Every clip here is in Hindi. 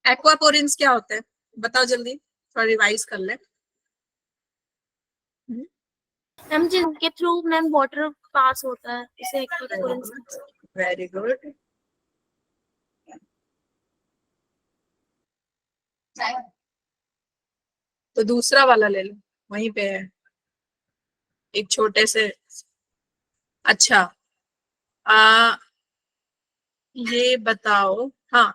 एक्वापोरिन्स क्या होते हैं बताओ जल्दी, थोड़ा रिवाइज कर ले। मैम जिनके थ्रू मैम वाटर पास होता है इसे एक्वापोरिन्स। Very good. तो दूसरा वाला ले लो, वहीं पे है एक छोटे से। अच्छा ये बताओ, हाँ,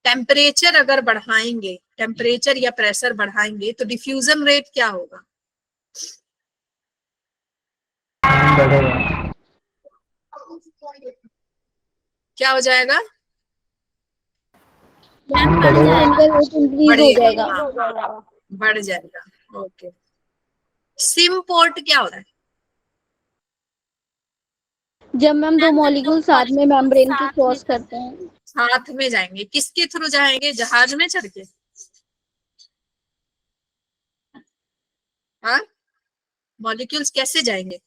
टेम्परेचर अगर बढ़ाएंगे, टेम्परेचर या प्रेशर बढ़ाएंगे तो डिफ्यूजन रेट क्या होगा? क्या हो जाएगा? बढ़ जाएगा। ओके। सिम पोर्ट क्या होता है? जब मैम दो मॉलिक्यूल साथ में मेम्ब्रेन के क्रॉस करते हैं, साथ में जाएंगे, किसके थ्रू जाएंगे? जहाज में चढ़ के? हाँ, मॉलिक्यूल्स कैसे जाएंगे?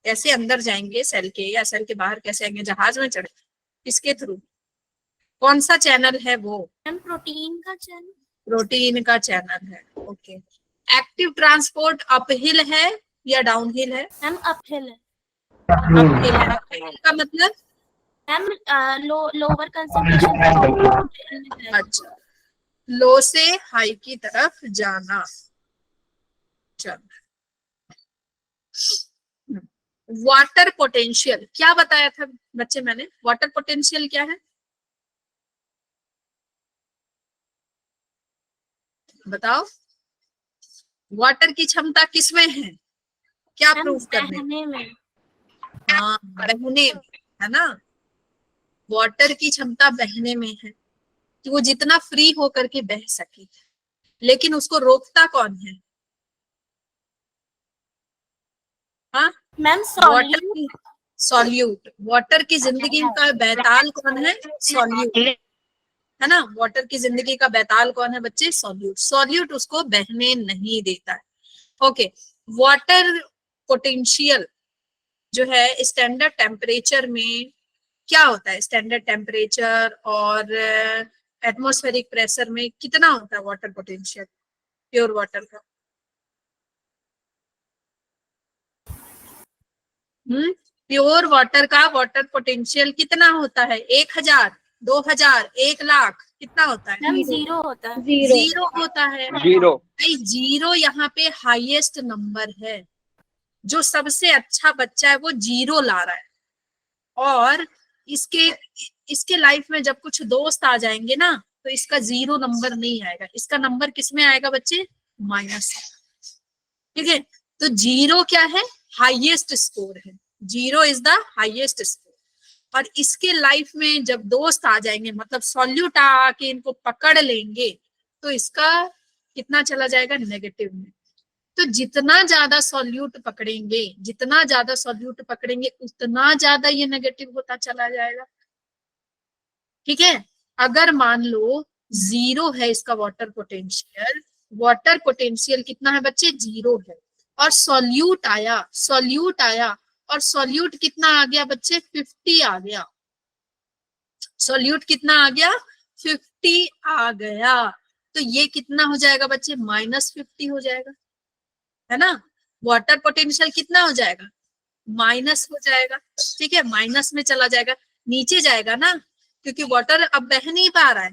कैसे अंदर जाएंगे सेल के, या सेल के बाहर कैसे आएंगे? जहाज में चढ़, किसके थ्रू? कौन सा चैनल है वो? प्रोटीन का चैनल। प्रोटीन का चैनल है। ओके। एक्टिव ट्रांसपोर्ट अपहिल है या डाउनहिल है? मैम अपहिल है। अपहिल है। अपहिल का मतलब मैम लोअर कंसंट्रेशन। अच्छा, लो से हाई की तरफ जाना। चलो, वाटर पोटेंशियल क्या बताया था बच्चे मैंने? वाटर पोटेंशियल क्या है बताओ? वाटर की क्षमता किसमें है? क्या प्रूफ करने में? हाँ, बहने में, है ना? वाटर की क्षमता बहने में है कि वो जितना फ्री होकर के बह सके, लेकिन उसको रोकता कौन है? हाँ मैम वाटर की सॉल्यूट। वाटर की जिंदगी का बैताल कौन है? सॉल्यूट, है ना? वाटर की जिंदगी का बैताल कौन है बच्चे? सॉल्यूट। सॉल्यूट उसको बहने नहीं देता है। ओके। वाटर पोटेंशियल जो है स्टैंडर्ड टेम्परेचर में क्या होता है? स्टैंडर्ड टेम्परेचर और एटमॉस्फेरिक प्रेशर में कितना होता है वाटर पोटेंशियल प्योर वाटर का? प्योर वाटर का वाटर पोटेंशियल कितना होता है? 1000, 2000, 1,00,000? कितना होता है? जीरो होता है। जीरो होता है। जीरो। भाई जीरो यहाँ पे हाईएस्ट नंबर है। जो सबसे अच्छा बच्चा है वो जीरो ला रहा है। और इसके इसके लाइफ में जब कुछ दोस्त आ जाएंगे ना, तो इसका जीरो नंबर नहीं आएगा। इसका नंबर किसमें आएगा बच्चे? माइनस। ठीक है, तो जीरो क्या है? हाईएस्ट स्कोर है। Zero is the highest score. और इसके लाइफ में जब दोस्त आ जाएंगे, मतलब सॉल्यूट आके इनको पकड़ लेंगे, तो इसका कितना चला जाएगा? नेगेटिव में। तो जितना ज्यादा सॉल्यूट पकड़ेंगे, जितना ज्यादा सॉल्यूट पकड़ेंगे, उतना ज्यादा ये नेगेटिव होता चला जाएगा। ठीक है, अगर मान लो जीरो है इसका वाटर पोटेंशियल, वाटर पोटेंशियल कितना है बच्चे? जीरो है। और सॉल्यूट आया, सॉल्यूट आया, और सॉल्यूट कितना आ गया बच्चे? 50 आ गया। सॉल्यूट कितना आ गया? 50 आ गया। तो ये कितना हो जाएगा बच्चे? -50 हो जाएगा, है ना? वाटर पोटेंशियल कितना हो जाएगा? माइनस हो जाएगा। ठीक है, माइनस में चला जाएगा, नीचे जाएगा ना, क्योंकि वाटर अब बह नहीं पा रहा है।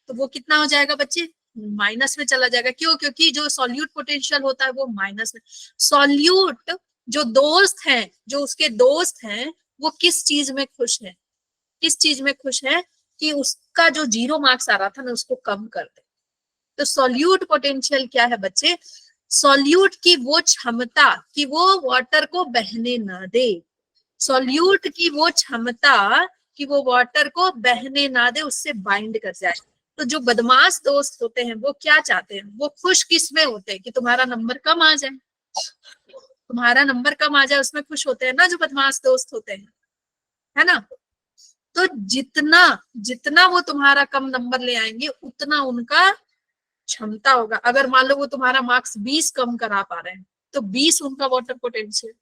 तो वो कितना हो जाएगा बच्चे? माइनस में चला जाएगा। क्यों? क्योंकि जो सॉल्यूट पोटेंशियल होता है वो माइनस में। सॉल्यूट जो दोस्त हैं, जो उसके दोस्त हैं, वो किस चीज में खुश है? किस चीज में खुश है? कि उसका जो जीरो मार्क्स आ रहा था ना, उसको कम कर दे। तो सॉल्यूट पोटेंशियल क्या है बच्चे? सॉल्यूट की वो क्षमता कि वो वाटर को बहने ना दे। सॉल्यूट की वो क्षमता कि वो वाटर को बहने ना दे, उससे बाइंड कर जाए। तो जो बदमाश दोस्त होते हैं वो क्या चाहते हैं? वो खुश किस में होते हैं? कि तुम्हारा नंबर कम आ जाए, तुम्हारा नंबर कम आ जाए, उसमें खुश होते हैं ना जो बदमाश दोस्त होते हैं, है ना? तो जितना जितना वो तुम्हारा कम नंबर ले आएंगे, उतना उनका क्षमता होगा। अगर मान लो वो तुम्हारा मार्क्स 20 कम करा पा रहे हैं, तो 20 उनका वाटर पोटेंशियल।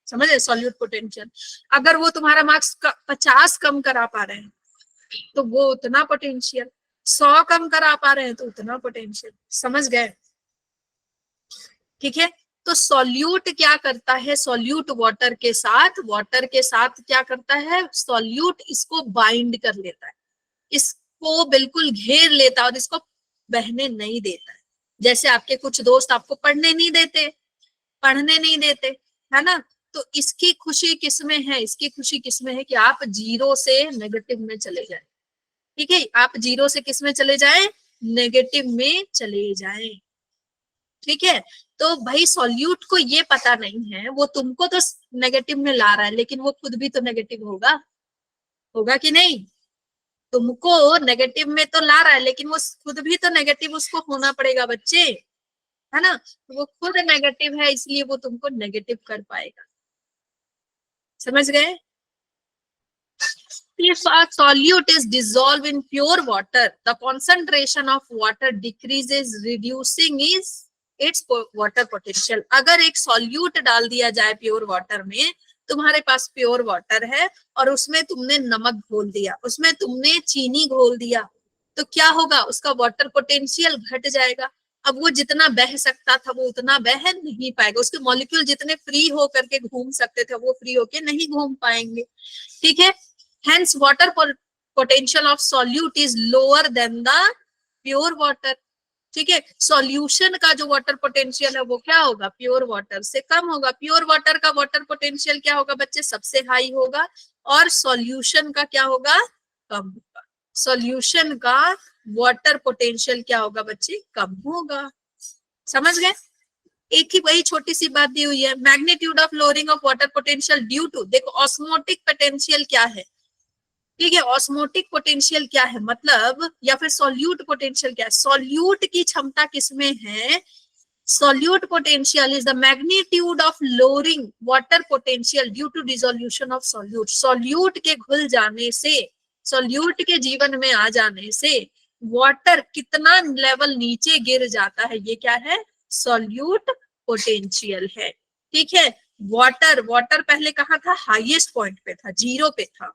समझ रहे, सॉल्यूट पोटेंशियल। अगर वो तुम्हारा मार्क्स 50 कम करा पा रहे हैं तो वो उतना पोटेंशियल, 100 कम करा पा रहे हैं तो उतना पोटेंशियल। समझ गए? ठीक है, तो सॉल्यूट क्या करता है, सॉल्यूट वाटर के साथ क्या करता है, सॉल्यूट इसको बाइंड कर लेता है, इसको बिल्कुल घेर लेता है और इसको बहने नहीं देता है। जैसे आपके कुछ दोस्त आपको पढ़ने नहीं देते, है ना, तो इसकी खुशी किसमें है, इसकी खुशी किसमें है कि आप जीरो से नेगेटिव में चले जाए। ठीक है, आप जीरो से किस में चले जाएं, नेगेटिव में चले जाएं। ठीक है, तो भाई सॉल्यूट को ये पता नहीं है, वो तुमको तो नेगेटिव में ला रहा है, लेकिन वो खुद भी तो नेगेटिव होगा कि नहीं, तुमको नेगेटिव में तो ला रहा है लेकिन वो खुद भी तो नेगेटिव उसको होना पड़ेगा बच्चे, है ना, तो वो खुद नेगेटिव है इसलिए वो तुमको नेगेटिव कर पाएगा। समझ गए? If a solute is dissolved in pure water, the concentration of water decreases, reducing its water potential. अगर एक solute डाल दिया जाए प्योर वाटर में, तुम्हारे पास प्योर वाटर है और उसमें तुमने नमक घोल दिया, उसमें तुमने चीनी घोल दिया, तो क्या होगा, उसका वाटर पोटेंशियल घट जाएगा। अब वो जितना बह सकता था वो उतना बह नहीं पाएगा, उसके मॉलिक्यूल जितने फ्री होकर के घूम सकते थे वो फ्री होके नहीं घूम पाएंगे। ठीक है, hence water potential of solute is lower than the pure water. ठीक है, सॉल्यूशन का जो वाटर पोटेंशियल है वो क्या होगा, प्योर वाटर से कम होगा। प्योर वाटर का वाटर पोटेंशियल क्या होगा बच्चे, सबसे हाई होगा, और सॉल्यूशन का क्या होगा, कम होगा। सॉल्यूशन का वाटर पोटेंशियल क्या होगा बच्चे, कम होगा। समझ गए? एक ही वही छोटी सी बात दी हुई है, magnitude of lowering of water potential due to, देखो ऑस्मोटिक पोटेंशियल क्या है, ठीक है, ऑस्मोटिक पोटेंशियल क्या है मतलब, या फिर सॉल्यूट पोटेंशियल क्या है, सॉल्यूट की क्षमता किसमें है, solute potential is the magnitude of lowering water potential due to dissolution of solute. Solute के घुल जाने से, सॉल्यूट के जीवन में आ जाने से वाटर कितना लेवल नीचे गिर जाता है, ये क्या है, सॉल्यूट पोटेंशियल है। ठीक है, वाटर पहले कहाँ था, हाईएस्ट पॉइंट पे था, जीरो पे था।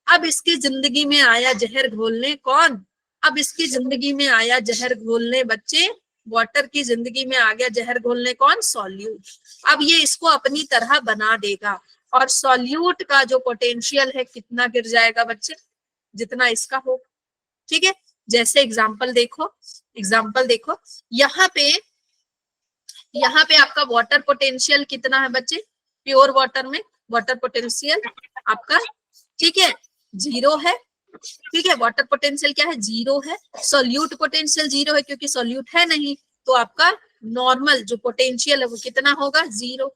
अब इसकी जिंदगी में आया जहर घोलने, कौन, अब इसकी जिंदगी में आया जहर घोलने बच्चे, वाटर की जिंदगी में आ गया जहर घोलने, कौन, सॉल्यूट। अब ये इसको अपनी तरह बना देगा और सॉल्यूट का जो पोटेंशियल है कितना गिर जाएगा बच्चे, जितना इसका हो। ठीक है, जैसे एग्जाम्पल देखो यहाँ पे आपका वाटर पोटेंशियल कितना है बच्चे, प्योर वाटर में वाटर पोटेंशियल आपका, ठीक है, जीरो है। ठीक है, वाटर पोटेंशियल क्या है, जीरो है। सॉल्यूट पोटेंशियल जीरो है क्योंकि सॉल्यूट है नहीं, तो आपका नॉर्मल जो पोटेंशियल है वो कितना होगा, जीरो।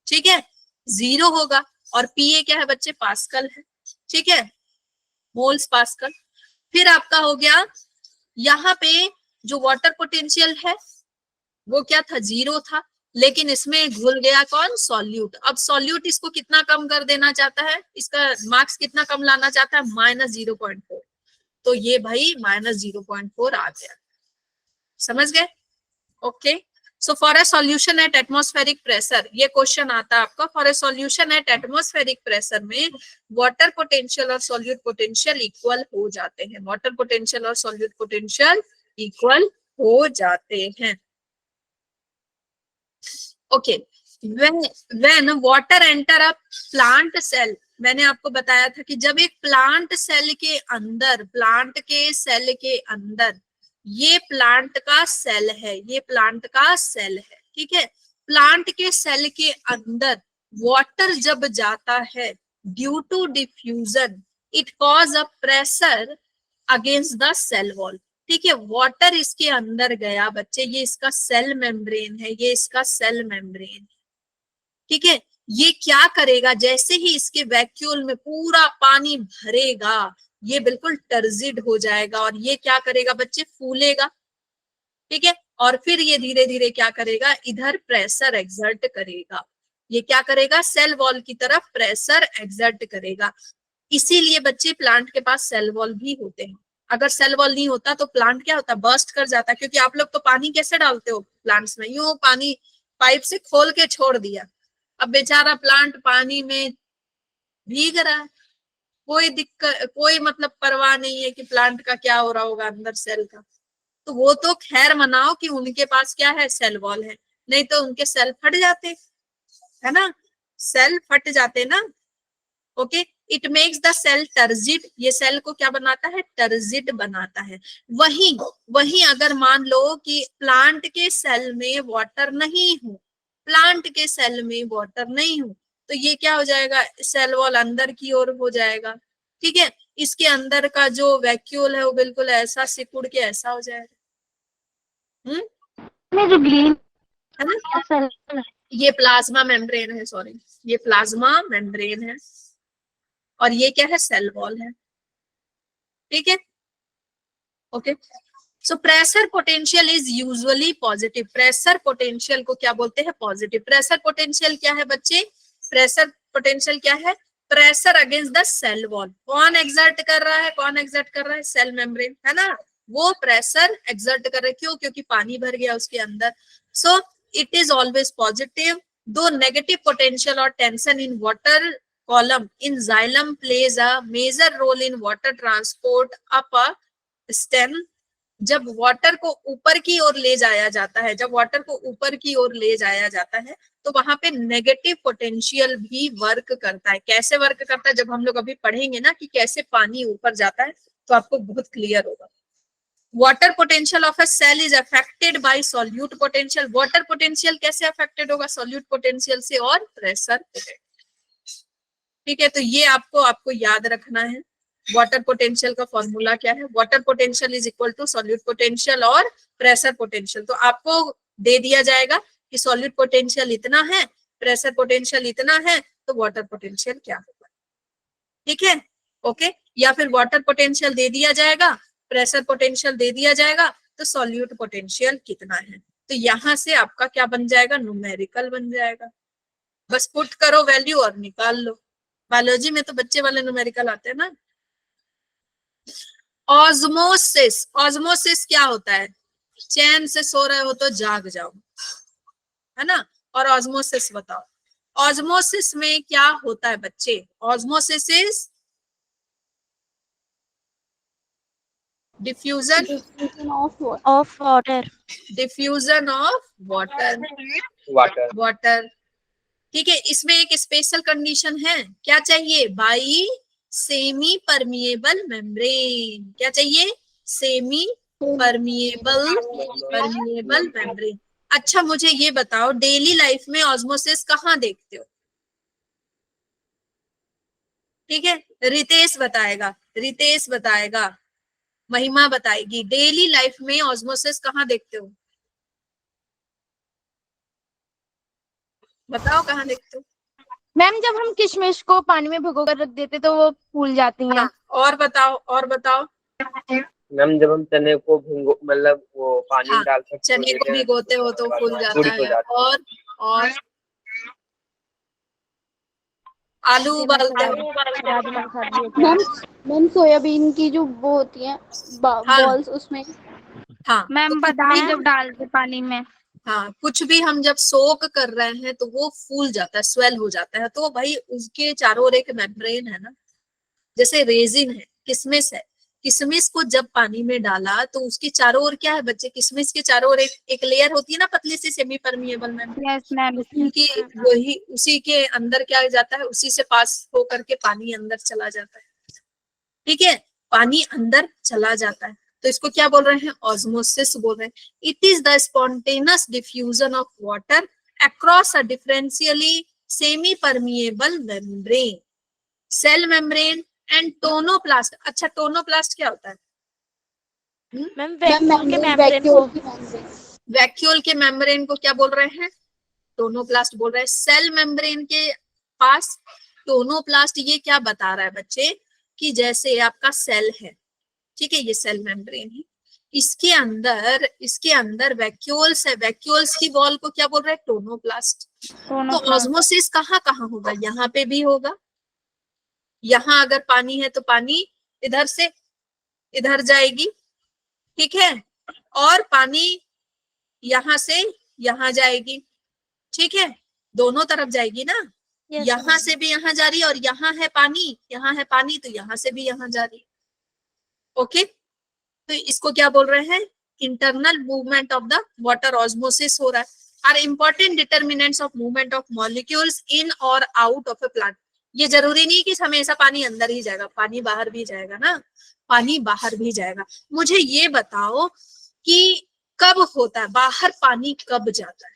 ठीक है, जीरो होगा। और पीए क्या है बच्चे, पास्कल है। ठीक है, मोल्स पास्कल। फिर आपका हो गया यहाँ पे जो वाटर पोटेंशियल है वो क्या था, जीरो था, लेकिन इसमें घुल गया कौन, सॉल्यूट। अब सॉल्यूट इसको कितना कम कर देना चाहता है, इसका मार्क्स कितना कम लाना चाहता है, -0.4, तो ये भाई -0.4 आ गया। समझ गए? Okay, so for a solution at atmospheric pressure, ये क्वेश्चन आता है आपका, for a solution at atmospheric pressure में वाटर पोटेंशियल और सॉल्यूट पोटेंशियल इक्वल हो जाते हैं, वाटर पोटेंशियल और सॉल्यूट पोटेंशियल इक्वल हो जाते हैं। Okay, when water enter a plant cell, मैंने आपको बताया था कि जब एक प्लांट सेल के अंदर, प्लांट के सेल के अंदर, ये प्लांट का सेल है, ये प्लांट का सेल है, ठीक है, प्लांट के सेल के अंदर वाटर जब जाता है, due to diffusion it cause a pressure against the cell wall. ठीक है, वाटर इसके अंदर गया बच्चे, ये इसका सेल मेम्ब्रेन है, ये इसका सेल मेम्ब्रेन है। ठीक है, ये क्या करेगा, जैसे ही इसके वैक्यूल में पूरा पानी भरेगा ये बिल्कुल टर्जिड हो जाएगा और ये क्या करेगा बच्चे, फूलेगा। ठीक है, और फिर ये धीरे धीरे क्या करेगा, इधर प्रेशर एक्सर्ट करेगा, ये क्या करेगा, सेल वॉल की तरफ प्रेशर एक्सर्ट करेगा। इसीलिए बच्चे प्लांट के पास सेल वॉल भी होते हैं। अगर सेल वॉल नहीं होता तो प्लांट क्या होता, बर्स्ट कर जाता, क्योंकि आप लोग तो पानी कैसे डालते हो प्लांट्स में, यूं पानी पाइप से खोल के छोड़ दिया, अब बेचारा प्लांट पानी में भीग रहा है, कोई दिक्कत, कोई मतलब परवाह नहीं है कि प्लांट का क्या हो रहा होगा अंदर सेल का। तो वो तो खैर मनाओ कि उनके पास क्या है, सेल वॉल है, नहीं तो उनके सेल फट जाते, है ना, सेल फट जाते ना। Okay, it makes the cell turgid, ये सेल को क्या बनाता है, टर्जिड बनाता है। वहीं वहीं अगर मान लो कि प्लांट के सेल में वाटर नहीं हो, प्लांट के सेल में वाटर नहीं हो, तो ये क्या हो जाएगा, सेल वॉल अंदर की ओर हो जाएगा। ठीक है, इसके अंदर का जो वैक्यूल है वो बिल्कुल ऐसा सिकुड़ के ऐसा हो जाएगा। में जो ग्रीन है ना, सेल ये प्लाज्मा मेम्ब्रेन है, सॉरी, ये प्लाज्मा मेम्ब्रेन है और ये क्या है, सेल वॉल है। ठीक है, okay. So pressure potential is usually positive, pressure potential को क्या बोलते हैं, पॉजिटिव। प्रेशर पोटेंशियल क्या है बच्चे, प्रेशर पोटेंशियल क्या है, pressure against the cell wall. कौन एक्सर्ट कर रहा है, कौन एक्सर्ट कर रहा है, सेल मेम्ब्रेन, है ना, वो प्रेशर एक्सर्ट कर रहा है। क्यों, क्योंकि पानी भर गया उसके अंदर। So it is always positive, दो नेगेटिव पोटेंशियल और tension in water column in xylem plays a major role in water transport up a stem। जब वाटर को ऊपर की ओर ले जाया जाता है, जब वाटर को ऊपर की ओर ले जाया जाता है तो वहां पे नेगेटिव पोटेंशियल भी वर्क करता है। कैसे वर्क करता है, जब हम लोग अभी पढ़ेंगे ना कि कैसे पानी ऊपर जाता है तो आपको बहुत क्लियर होगा। Water potential of a cell is affected by solute potential. Water potential कैसे अफेक्टेड होगा, सॉल्यूट पोटेंशियल से और प्रेशर। ठीक है, तो ये आपको याद रखना है। वाटर पोटेंशियल का फॉर्मूला क्या है, water potential is equal to solute potential और प्रेशर पोटेंशियल। तो आपको दे दिया जाएगा कि सॉल्यूट पोटेंशियल इतना है, प्रेशर पोटेंशियल इतना है, तो वाटर पोटेंशियल क्या होगा। ठीक है, ओके। या फिर वाटर पोटेंशियल दे दिया जाएगा, प्रेशर पोटेंशियल दे दिया जाएगा, तो सॉल्यूट पोटेंशियल कितना है। तो यहां से आपका क्या बन जाएगा, न्यूमेरिकल बन जाएगा। बस पुट करो वैल्यू और निकाल लो। बायोलॉजी में तो बच्चे वाले न्यूमेरिकल आते हैं ना। ऑस्मोसिस, ऑस्मोसिस क्या होता है, चैन से सो रहे हो तो जाग जाओ, है ना। और ऑस्मोसिस बताओ, ऑस्मोसिस में क्या होता है बच्चे, osmosis is diffusion of water, diffusion of water, water. ठीक है, इसमें एक स्पेशल कंडीशन है, क्या चाहिए, बाई सेमी परमिएबल मेम्ब्रेन। क्या चाहिए, सेमी परमिएबल मेम्ब्रेन। अच्छा मुझे ये बताओ, डेली लाइफ में ऑस्मोसिस कहाँ देखते हो। ठीक है, रितेश बताएगा, रितेश बताएगा, महिमा बताएगी, डेली लाइफ में ऑस्मोसिस कहाँ देखते हो, बताओ कहाँ देखते हो। मैम जब हम किशमिश को पानी में भिगो कर रख देते तो वो फूल जाती हैं। हाँ, और बताओ, और बताओ। मैम जब हम चने को भिगो मतलब वो पानी हाँ, में डाल कर चने को भिगोते हो तो फूल जाता है। और आलू उबालते हो। मैम मैम सोयाबीन की जो वो होती है हाँ, बॉल्स, उसमें हाँ, मैम तो बादाम जब डालते पानी में, हाँ, कुछ भी हम जब सोक कर रहे हैं तो वो फूल जाता है, स्वेल हो जाता है। तो भाई उसके चारों ओर एक मेम्ब्रेन है ना, जैसे रेजिन है, किशमिश है, किशमिश को जब पानी में डाला तो उसके चारों ओर क्या है बच्चे, किशमिश के चारों ओर एक लेयर होती है ना, पतली सी semi permeable membrane. Yes ma'am, उनकी वही उसी के अंदर क्या जाता है, उसी से पास होकर के पानी अंदर चला जाता है। ठीक है, पानी अंदर चला जाता है, तो इसको क्या बोल रहे हैं, ऑस्मोसिस बोल रहे हैं। It is the spontaneous diffusion of water across a differentially semi permeable membrane, cell membrane and tonoplast. अच्छा, टोनोप्लास्ट क्या होता है, मैम वैक्यूल के मेम्ब्रेन को, वैक्यूल के मेम्ब्रेन को क्या बोल रहे हैं, टोनोप्लास्ट बोल रहे हैं। सेल मेम्ब्रेन के पास टोनोप्लास्ट, ये क्या बता रहा है बच्चे कि जैसे आपका सेल है, ठीक है, ये सेल मेम्ब्रेन है, इसके अंदर वैक्यूल्स है, वैक्यूल्स की वॉल को क्या बोल रहे हैं, टोनोप्लास्ट। तो ऑस्मोसिस कहाँ कहाँ होगा, यहाँ पे भी होगा। यहाँ अगर पानी है तो पानी इधर से इधर जाएगी, ठीक है, और पानी यहाँ से यहाँ जाएगी, ठीक है। दोनों तरफ जाएगी ना, Yes, यहाँ ma'am. से भी यहाँ जा रही है और यहाँ है पानी तो यहाँ से भी यहाँ जा रही है। ओके, तो इसको क्या बोल रहे हैं, internal movement of the water, osmosis हो रहा है। Are important determinants of movement of molecules in और आउट ऑफ ए प्लांट। ये जरूरी नहीं कि हमेशा पानी अंदर ही जाएगा, पानी बाहर भी जाएगा ना, पानी बाहर भी जाएगा। मुझे ये बताओ कि कब होता है बाहर पानी, कब जाता है?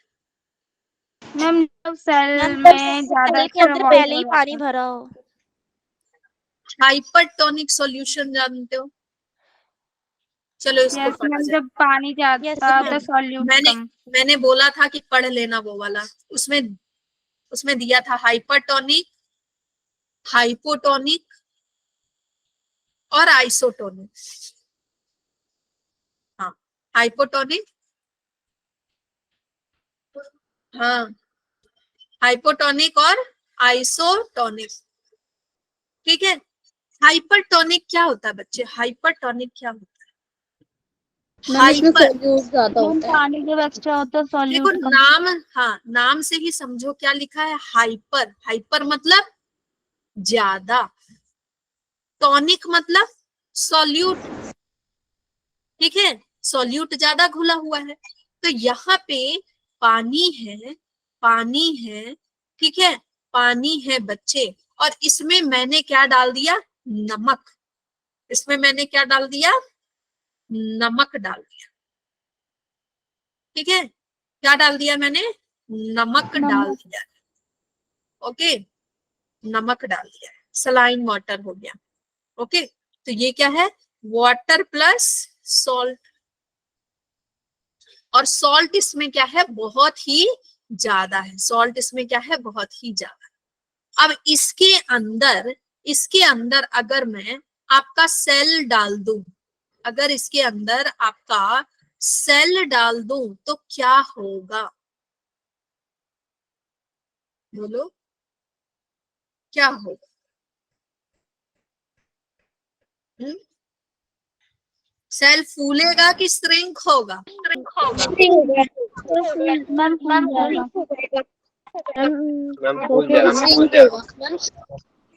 मैम जब सेल मैम में ज्यादा सेल के अंदर extra पहले ही water पानी होता है। भरा हो। हाइपरटोनिक सॉल्यूशन जानते हो? चलो इसको यस पढ़ा मैम, जाए। जब पानी Yes, जाता ma'am. तो सॉल्यूट मैंने कम। मैंने बोला था कि पढ़ लेना वो वाला, उसमें दिया था हाइपरटोनिक, हाइपोटोनिक और आइसोटोनिक। हाँ, हाइपोटोनिक, हाँ, हाइपोटोनिक और आइसोटोनिक। ठीक है, हाइपरटोनिक क्या होता है बच्चे, हाइपरटोनिक क्या होता है? मैम इसमें हाइपर, सॉल्यूट ज्यादा मैम होता है। पानी जब एक्स्ट्रा होता है देखो सॉल्यूट कम। नाम, हाँ नाम से ही समझो क्या लिखा है, हाइपर। हाइपर मतलब ज्यादा, टॉनिक मतलब सॉल्यूट। ठीक है, सॉल्यूट ज्यादा घुला हुआ है। तो यहाँ पे पानी है, पानी है, ठीक है, पानी है बच्चे, और इसमें मैंने क्या डाल दिया, नमक। इसमें मैंने क्या डाल दिया, नमक डाल दिया। ठीक है, क्या डाल दिया मैंने, नमक डाल दिया। ओके, नमक डाल दिया, सलाइन वाटर हो गया। ओके, तो ये क्या है, वाटर प्लस सॉल्ट। और सॉल्ट इसमें क्या है, बहुत ही ज्यादा है, सॉल्ट इसमें क्या है, बहुत ही ज्यादा। अब इसके अंदर अगर मैं आपका सेल डाल दूं, अगर इसके अंदर आपका सेल डाल दूं तो क्या होगा, बोलो क्या होगा? सेल फूलेगा कि श्रिंक होगा? मैम फूल जाएगा। मैम फूल जाएगा, Shrink होगा।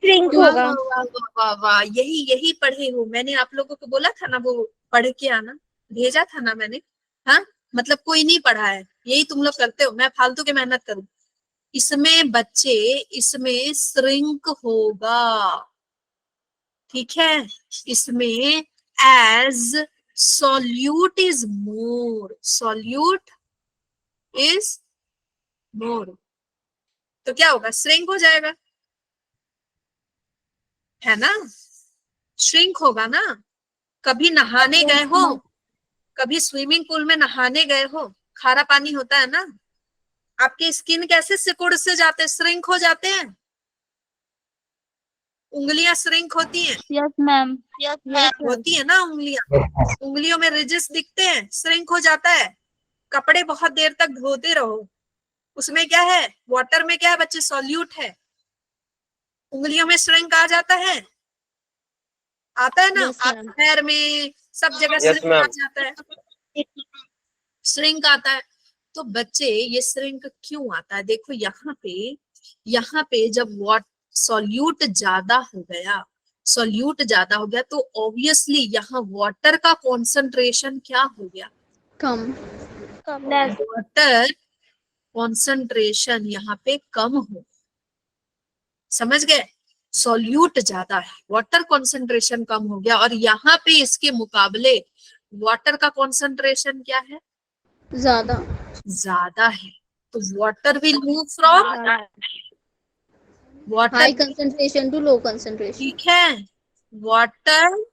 Shrink वाह होगा। वाह वाह वाह वाह वाह, यही पढ़े हो। मैंने आप लोगों को बोला था ना, वो पढ़ के आना, भेजा था ना मैंने। हाँ, मतलब कोई नहीं पढ़ा है, यही तुम लोग करते हो, मैं फालतू की मेहनत करूं। इसमें बच्चे, इसमें श्रिंक होगा। ठीक है, इसमें as solute is more, solute is more, तो क्या होगा, श्रिंक हो जाएगा, है ना, श्रिंक होगा ना। कभी नहाने गए हो, कभी स्विमिंग पूल में नहाने गए हो, खारा पानी होता है ना, आपकी स्किन कैसे सिकुड़ से जाते, श्रिंक हो जाते हैं, उंगलियां श्रिंक होती हैं, यस मैम। होती है ना उंगलियां, उंगलियों में रिजिस दिखते हैं, श्रिंक हो जाता है। कपड़े बहुत देर तक धोते रहो, उसमें क्या है, वाटर में क्या है बच्चे, सॉल्यूट है, उंगलियों में श्रिंक आ जाता है, आता है ना, Yes, ma'am. पैर में सब जगह Yes, श्रिंक आ ma'am. जाता है, श्रिंक आता है। तो बच्चे ये श्रिंक क्यों आता है, देखो यहाँ पे जब सॉल्यूट ज्यादा हो गया, सॉल्यूट ज्यादा हो गया तो ऑब्वियसली यहाँ वाटर का कॉन्सेंट्रेशन क्या हो गया, कम। वाटर कॉन्सेंट्रेशन यहाँ पे कम हो, समझ गए, सॉल्यूट ज्यादा है, वाटर कॉन्सेंट्रेशन कम हो गया, और यहाँ पे इसके मुकाबले वाटर का कॉन्सेंट्रेशन क्या है, ज्यादा है। तो water will move from water, high concentration to low concentration. ठीक है, वाटर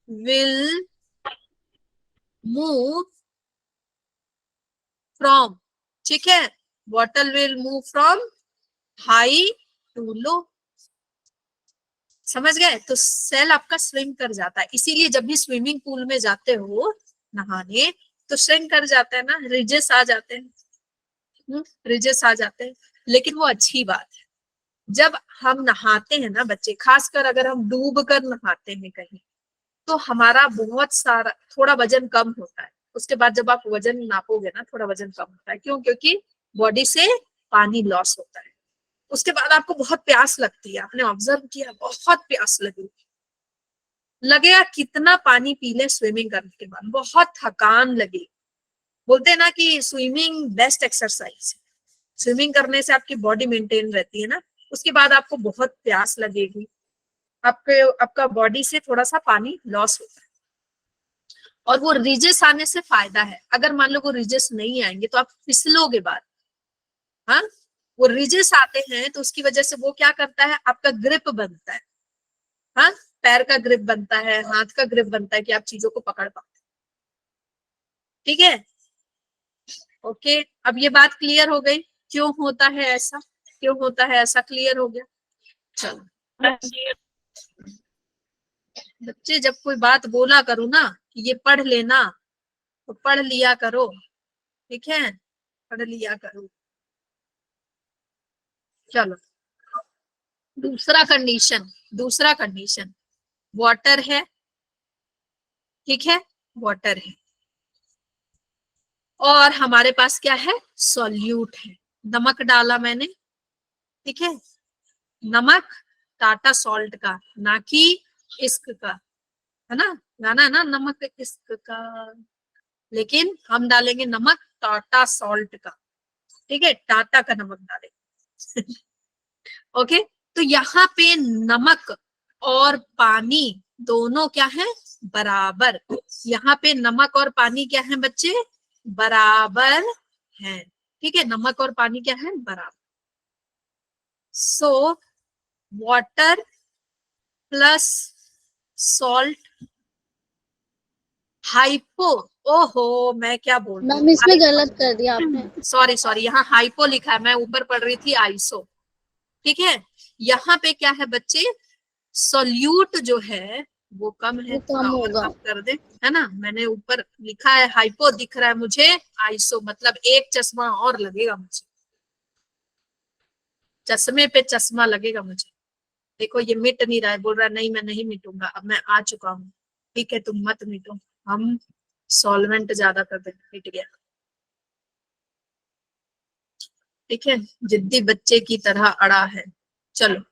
विल मूव फ्रॉम, ठीक है, water will move from high to low, समझ गए। तो सेल आपका स्विम कर जाता है, इसीलिए जब भी स्विमिंग पूल में जाते हो नहाने तो स्विम कर जाता है ना, रिजेस आ जाते हैं, रिजेस आ जाते हैं, लेकिन वो अच्छी बात है। जब हम नहाते हैं ना बच्चे, खासकर अगर हम डूब कर नहाते हैं कहीं, तो हमारा बहुत सारा थोड़ा वजन कम होता है, उसके बाद जब आप वजन नापोगे ना थोड़ा वजन कम होता है, क्यों, क्योंकि बॉडी से पानी लॉस होता है। उसके बाद आपको बहुत प्यास लगती है, आपने ऑब्जर्व किया बहुत प्यास लगी, लगेगा कितना पानी पी ले स्विमिंग करने के बाद, बहुत थकान लगेगी। बोलते हैं ना कि स्विमिंग बेस्ट एक्सरसाइज है, स्विमिंग करने से आपकी बॉडी मेंटेन रहती है ना। उसके बाद आपको बहुत प्यास लगेगी, आपका बॉडी से थोड़ा सा पानी लॉस होता है। और वो रिजेस आने से फायदा है, अगर मान लो वो रिजेस नहीं आएंगे तो आप फिसलोगे बाद। हाँ, वो रिजेस आते हैं तो उसकी वजह से वो क्या करता है, आपका ग्रिप बनता है। हाँ, पैर का ग्रिप बनता है, हाथ का ग्रिप बनता है कि आप चीजों को पकड़ पाते। ठीक है, ओके। अब ये बात क्लियर हो गई, क्यों होता है ऐसा, क्यों होता है ऐसा, क्लियर हो गया। चलो बच्चे, जब कोई बात बोला करूँ ना कि ये पढ़ लेना तो पढ़ लिया करो, ठीक है, पढ़ लिया करो। चलो दूसरा कंडीशन वाटर है, ठीक है, वाटर है और हमारे पास क्या है, सॉल्यूट है। नमक डाला मैंने, ठीक है, नमक टाटा सॉल्ट का, ना कि इश्क का, है ना, गाना है ना नमक इश्क का, लेकिन हम डालेंगे नमक टाटा सॉल्ट का, ठीक है, टाटा का नमक डालेंगे। ओके, तो यहाँ पे नमक और पानी दोनों क्या है, बराबर। यहाँ पे नमक और पानी क्या है बच्चे, बराबर है, ठीक है, नमक और पानी क्या है, बराबर। So water plus salt hypo, ओहो मैं क्या बोल रही मैम इसमें गलत कर दिया आपने। सॉरी, यहाँ हाइपो लिखा है, मैं ऊपर पढ़ रही थी आइसो, ठीक है। यहाँ पे क्या है बच्चे, सॉल्यूट जो है वो कम है, वो कम और होगा। कम कर दे, है ना, मैंने ऊपर लिखा है हाइपो, दिख रहा है मुझे आइसो, मतलब एक चश्मा और लगेगा मुझे, चश्मे पे चश्मा लगेगा मुझे। देखो ये मिट नहीं रहा है, बोल रहा है नहीं मैं नहीं मिटूंगा, अब मैं आ चुका हूँ, ठीक है तुम मत मिटो, हम सॉल्वेंट ज्यादा कर देंगे, मिट गया, ठीक है, जिद्दी बच्चे की तरह अड़ा है। चलो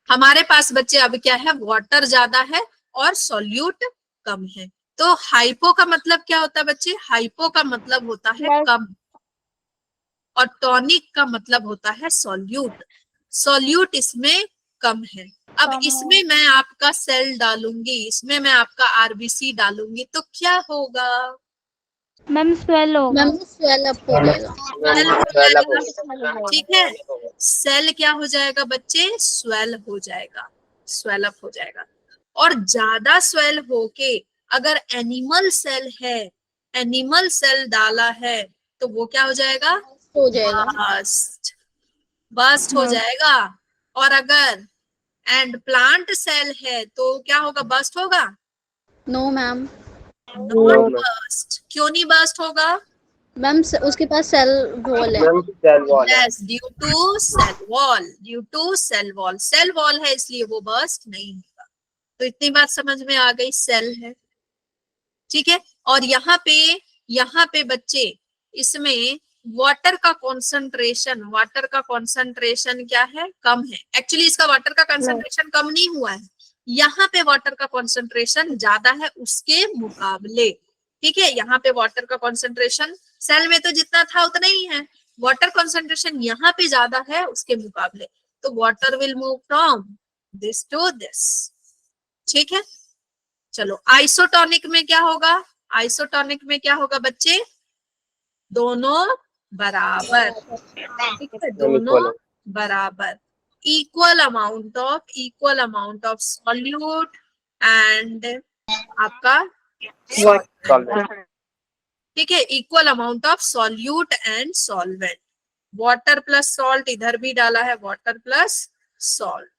हमारे पास बच्चे अब क्या है, वाटर ज्यादा है और सॉल्यूट कम है। तो हाइपो का मतलब क्या होता है बच्चे, हाइपो का मतलब होता है कम, और टॉनिक का मतलब होता है सॉल्यूट, सॉल्यूट इसमें कम है। अब इसमें मैं आपका सेल डालूंगी, इसमें मैं आपका आरबीसी डालूंगी तो क्या होगा, मैम स्वेल होगा। मैम स्वेल अप हो जाएगा। सेल हो जाएगा, ठीक है, सेल क्या हो जाएगा बच्चे, स्वेल हो जाएगा, स्वेल अप हो जाएगा। और ज्यादा स्वेल होके अगर एनिमल सेल है, एनिमल सेल डाला है तो वो क्या हो जाएगा, हो जाएगा। बस्ट, बस्ट हो जाएगा। और अगर एंड प्लांट सेल है तो क्या होगा, बस्ट होगा, नो मैम। Not bast. क्यों नहीं बस्ट होगा, मैम उसके पास सेल वॉल है। मैम सेल वॉल है। Yes, due to cell wall, due to cell wall, cell wall है इसलिए वो बस्ट नहीं होगा। तो इतनी बात समझ में आ गई, सेल है, ठीक है। और यहाँ पे बच्चे इसमें वाटर का कॉन्सेंट्रेशन क्या है, कम है। एक्चुअली इसका वाटर का कॉन्सेंट्रेशन कम नहीं हुआ है, यहाँ पे वाटर का कॉन्सेंट्रेशन ज्यादा है उसके मुकाबले, ठीक है। यहाँ पे वाटर का कॉन्सेंट्रेशन सेल में तो जितना था उतना ही है, वाटर कॉन्सेंट्रेशन यहाँ पे ज्यादा है उसके मुकाबले, तो water will move from this to this, ठीक है। चलो आइसोटोनिक में क्या होगा, आइसोटोनिक में क्या होगा बच्चे, दोनों बराबर, ठीक है, दोनों बराबर, equal amount of solute and आपका सॉल्वेंट। ठीक है, equal amount of solute and solvent. Water plus salt इधर भी डाला है, वाटर प्लस सॉल्ट,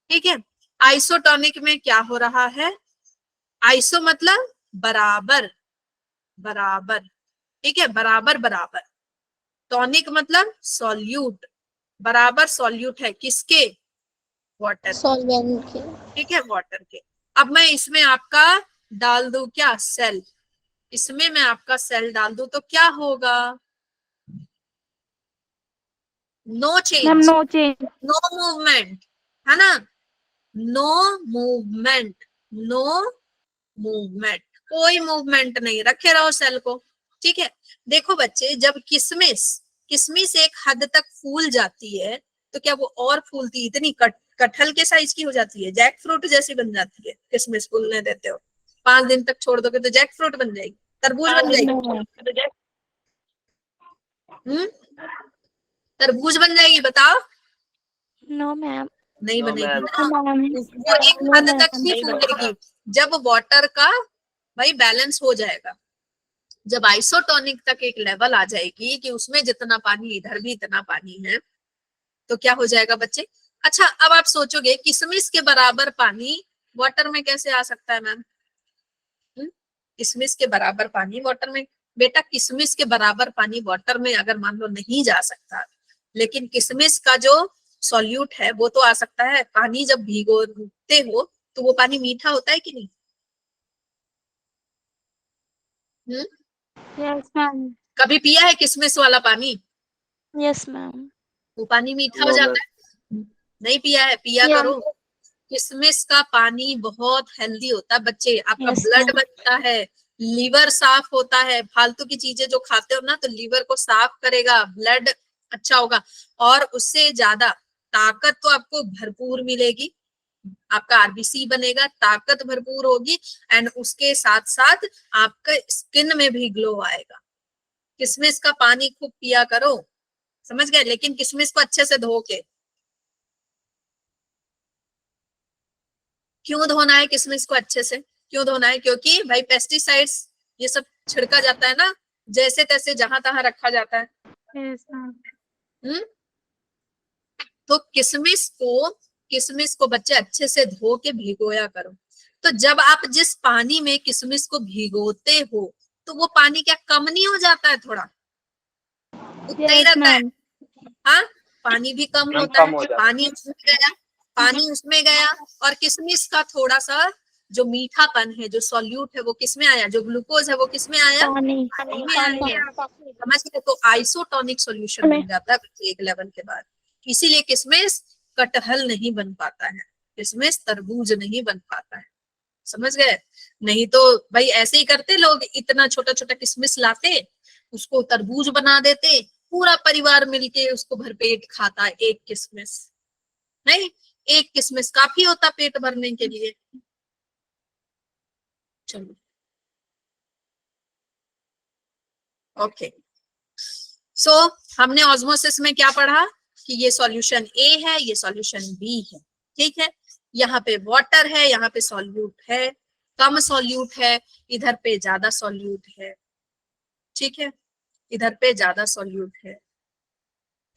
ठीक है। आइसोटोनिक में क्या हो रहा है, आइसो मतलब बराबर, बराबर, ठीक है, बराबर बराबर। टॉनिक मतलब सॉल्यूट, बराबर सॉल्यूट है किसके, वाटर, सॉल्वेंट के। ठीक है, वाटर के। अब मैं इसमें आपका डाल दूं क्या, सेल, इसमें मैं आपका सेल डाल दूं तो क्या होगा, no change, ma'am no change. No movement, है ना, नो मूवमेंट, नो मूवमेंट, कोई मूवमेंट नहीं, रखे रहो सेल को। ठीक है, देखो बच्चे, जब किशमिश किशमिश एक हद तक फूल जाती है तो क्या वो और फूलती, इतनी कटहल के साइज की हो जाती है, जैक फ्रूट जैसी बन जाती है? किशमिश फूलने देते हो, 5 दिन तक छोड़ दोगे तो जैक फ्रूट बन जाएगी, तरबूज बन जाएगी। तरबूज बन जाएगी, बताओ? No ma'am. नहीं नो बनेगी मैम। ना, मैम वो एक हद तक ही फूलेगी जब वाटर का भाई बैलेंस हो जाएगा। जब आइसोटोनिक तक एक लेवल आ जाएगी कि उसमें जितना पानी इधर भी इतना पानी है, तो क्या हो जाएगा बच्चे? अच्छा, अब आप सोचोगे किशमिश के बराबर पानी वाटर में कैसे आ सकता है मैम? किशमिश के बराबर पानी वाटर में, बेटा किशमिश के बराबर पानी वाटर में अगर मान लो नहीं जा सकता, लेकिन किशमिश का जो सॉल्यूट है वो तो आ सकता है। पानी जब भिगोते हो तो वो पानी मीठा होता है कि नहीं? Yes ma'am. कभी पिया है किशमिश वाला पानी? Yes ma'am. वो पानी मीठा हो नो मैम। जाता है? नहीं पिया है, पिया Yeah. करो। किशमिश का पानी बहुत हेल्दी होता है बच्चे, आपका Yes, ब्लड ma'am. बनता है, लीवर साफ होता है, फालतू की चीजें जो खाते हो ना तो लीवर को साफ करेगा, ब्लड अच्छा होगा, और उससे ज्यादा ताकत तो आपको भरपूर मिलेगी, आपका आरबीसी बनेगा, ताकत भरपूर होगी, एंड उसके साथ साथ आपका स्किन में भी ग्लो आएगा। किशमिश का पानी खूब पिया करो, समझ गए? लेकिन किशमिश को अच्छे से धो के। क्यों धोना है किशमिश को अच्छे से? क्यों धोना है? क्योंकि भाई पेस्टिसाइड्स ये सब छिड़का जाता है ना, जैसे तैसे जहां तहां रखा जाता है। Yes, ma'am. तो किशमिश को बच्चे अच्छे से धो के भिगोया करो। तो जब आप जिस पानी में किशमिश को भिगोते हो तो वो पानी क्या कम नहीं हो जाता है? थोड़ा उतना ही Yes, रहता है। ma'am. हाँ, पानी भी कम मैम होता कम है, हो जाता है। पानी उसमें गया, और किशमिश का थोड़ा सा जो मीठापन है, जो सॉल्यूट है, वो किसमें आया? जो ग्लूकोज है वो किसमें आया? पानी। पानी में आया। समझ गए? तो आइसोटोनिक सॉल्यूशन बन जाता है एक लेवल के बाद। इसीलिए किशमिश कटहल नहीं बन पाता है, किशमिश तरबूज नहीं बन पाता है, समझ गए? नहीं तो भाई ऐसे ही करते लोग, इतना छोटा छोटा किशमिश लाते, उसको तरबूज बना देते, पूरा परिवार मिलके उसको भरपेट खाता एक किशमिश। नहीं, एक किशमिश काफी होता पेट भरने के लिए। चलो, ओके। सो हमने ऑस्मोसिस में क्या पढ़ा कि ये सॉल्यूशन ए है, ये सॉल्यूशन बी है, ठीक है? यहाँ पे वाटर है, यहाँ पे सॉल्यूट है, कम सॉल्यूट है, इधर पे ज्यादा सॉल्यूट है, ठीक है? इधर पे ज्यादा सॉल्यूट है।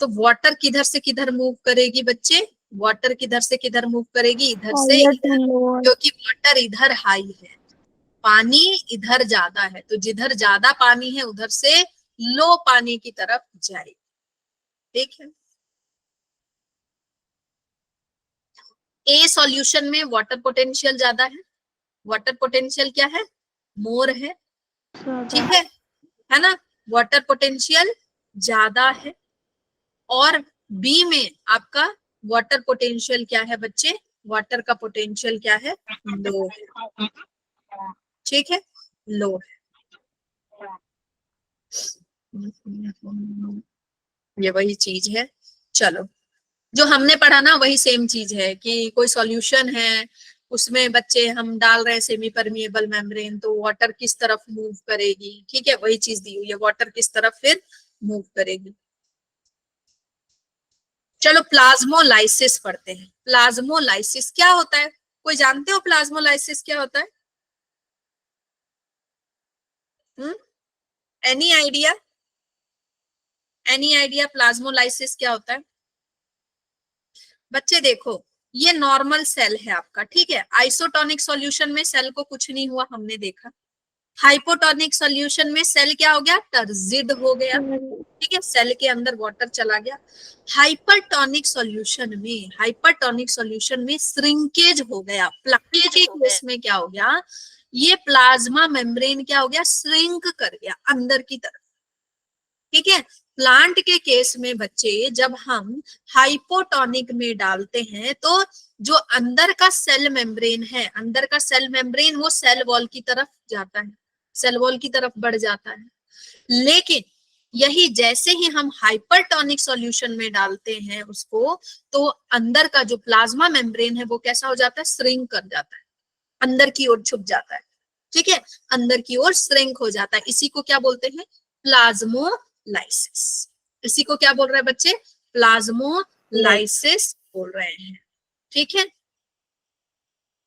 तो वाटर किधर से किधर मूव करेगी बच्चे? वाटर किधर से किधर मूव करेगी? इधर से Higher to इधर, lower. क्योंकि वाटर इधर हाई है, पानी इधर ज्यादा है, तो जिधर ज्यादा पानी है उधर से लो पानी की तरफ जाए, ठीक है? ए सॉल्यूशन में वाटर पोटेंशियल ज्यादा है, वाटर पोटेंशियल क्या है? मोर है, ठीक है ना? वाटर पोटेंशियल ज्यादा है। और बी में आपका वाटर पोटेंशियल क्या है बच्चे? वाटर का पोटेंशियल क्या है? लो है, ठीक है? लो है। ये वही चीज है। चलो, जो हमने पढ़ा ना वही सेम चीज है कि कोई सॉल्यूशन है, उसमें बच्चे हम डाल रहे हैं सेमी परमिएबल मेम्ब्रेन, तो वाटर किस तरफ मूव करेगी, ठीक है? वही चीज दी हुई है, वाटर किस तरफ फिर मूव करेगी। चलो प्लाज्मोलाइसिस पढ़ते हैं। प्लाज्मोलाइसिस क्या होता है? कोई जानते हो प्लाज्मोलाइसिस क्या होता है? Any idea? Any idea plasmolysis क्या होता है? बच्चे देखो, ये नॉर्मल सेल है आपका, ठीक है? आइसोटोनिक सॉल्यूशन में सेल को कुछ नहीं हुआ, हमने देखा। हाइपोटोनिक सॉल्यूशन में सेल क्या हो गया? टर्जिड हो गया, ठीक है? सेल के अंदर वाटर चला गया। हाइपरटोनिक सॉल्यूशन में श्रिंकेज हो गया, प्लकेज के केस में क्या हो गया? ये प्लाज्मा मेम्ब्रेन क्या हो गया? श्रिंक कर गया अंदर की तरफ, ठीक है। प्लांट के केस में बच्चे जब हम हाइपोटोनिक में डालते हैं तो जो अंदर का सेल मेम्ब्रेन है, अंदर का सेल मेम्ब्रेन वो सेल वॉल की तरफ जाता है, सेल वॉल की तरफ बढ़ जाता है। लेकिन यही जैसे ही हम हाइपरटोनिक सॉल्यूशन में डालते हैं उसको, तो अंदर का जो प्लाज्मा मेम्ब्रेन है वो कैसा हो जाता है, श्रिंक कर जाता है, अंदर की ओर छुप जाता है। ठीक है, अंदर की ओर श्रिंक हो जाता है। इसी को क्या बोलते हैं, प्लाज्मोलाइसिस। इसी को क्या बोल रहे हैं बच्चे, प्लाज्मोलाइसिस बोल रहे हैं। ठीक है,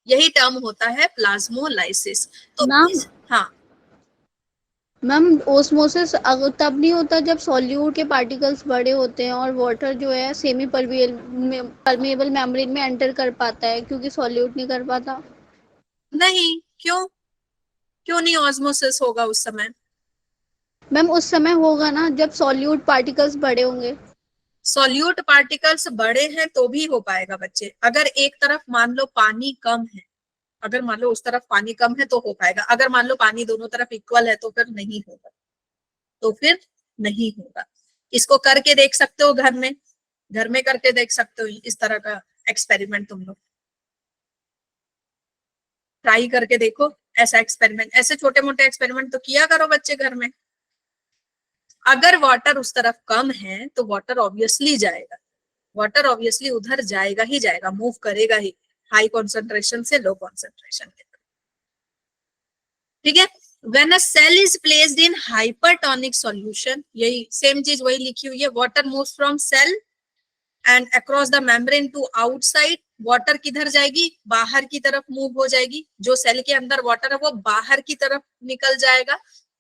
यही टर्म होता है प्लाज्मोलाइसिस। तो हाँ मैम ओस्मोसिस तब नहीं होता जब सॉल्यूट के पार्टिकल्स बड़े होते हैं और वाटर जो है सेमी परमेबल मेम्ब्रेन में एंटर कर पाता है, क्योंकि सॉल्यूट नहीं कर पाता। नहीं, क्यों नहीं ऑस्मोसिस होगा उस समय? मैम उस समय होगा ना जब सॉल्यूट पार्टिकल्स बड़े होंगे। सॉल्यूट पार्टिकल्स बड़े हैं तो भी हो पाएगा बच्चे। अगर एक तरफ मान लो पानी कम है, अगर मान लो उस तरफ पानी कम है तो हो पाएगा। अगर मान लो पानी दोनों तरफ इक्वल है तो फिर नहीं होगा, तो फिर नहीं होगा। इसको करके देख सकते हो घर में करके देख सकते हो इस तरह का एक्सपेरिमेंट। तुम लोग ट्राई करके देखो ऐसा एक्सपेरिमेंट, ऐसे छोटे मोटे एक्सपेरिमेंट तो किया करो बच्चे घर में। अगर वाटर उस तरफ कम है तो वाटर ऑब्वियसली जाएगा, वाटर ऑब्वियसली उधर जाएगा ही जाएगा, मूव करेगा ही, हाई कॉन्सेंट्रेशन से लो कॉन्सेंट्रेशन की तरफ। ठीक है, when a cell is placed in hypertonic solution, यही सेम चीज वही लिखी हुई है, water moves from cell and across the membrane to outside। Water किधर जाएगी, बाहर की तरफ मूव हो जाएगी, जो सेल के अंदर वाटर है वो बाहर की तरफ निकल जाएगा।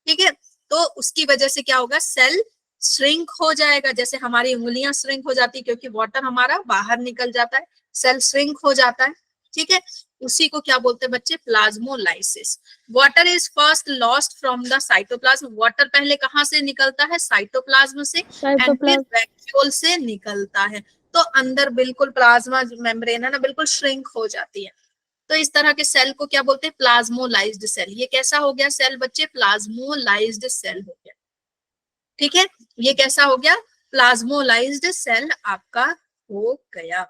ठीक है, तो उसकी वजह से क्या होगा, सेल श्रिंक हो जाएगा, जैसे हमारी उंगलियां श्रिंक हो जाती है क्योंकि वाटर हमारा बाहर निकल जाता है, सेल श्रिंक हो जाता है। ठीक है, उसी को क्या बोलते हैं बच्चे, plasmolysis. Water is first lost from the cytoplasm. Water पहले कहाँ से निकलता है, साइटोप्लाज्म से, एंड फिर वैक्यूल से निकलता है। तो अंदर बिल्कुल प्लाज्मा मेम्ब्रेन है ना, बिल्कुल श्रिंक हो जाती है। तो इस तरह के सेल को क्या बोलते हैं, प्लाज्मोलाइज्ड सेल। ये कैसा हो गया सेल बच्चे, प्लाज्मोलाइज्ड सेल हो गया। ठीक है, ये कैसा हो गया, प्लाज्मोलाइज्ड सेल आपका हो गया।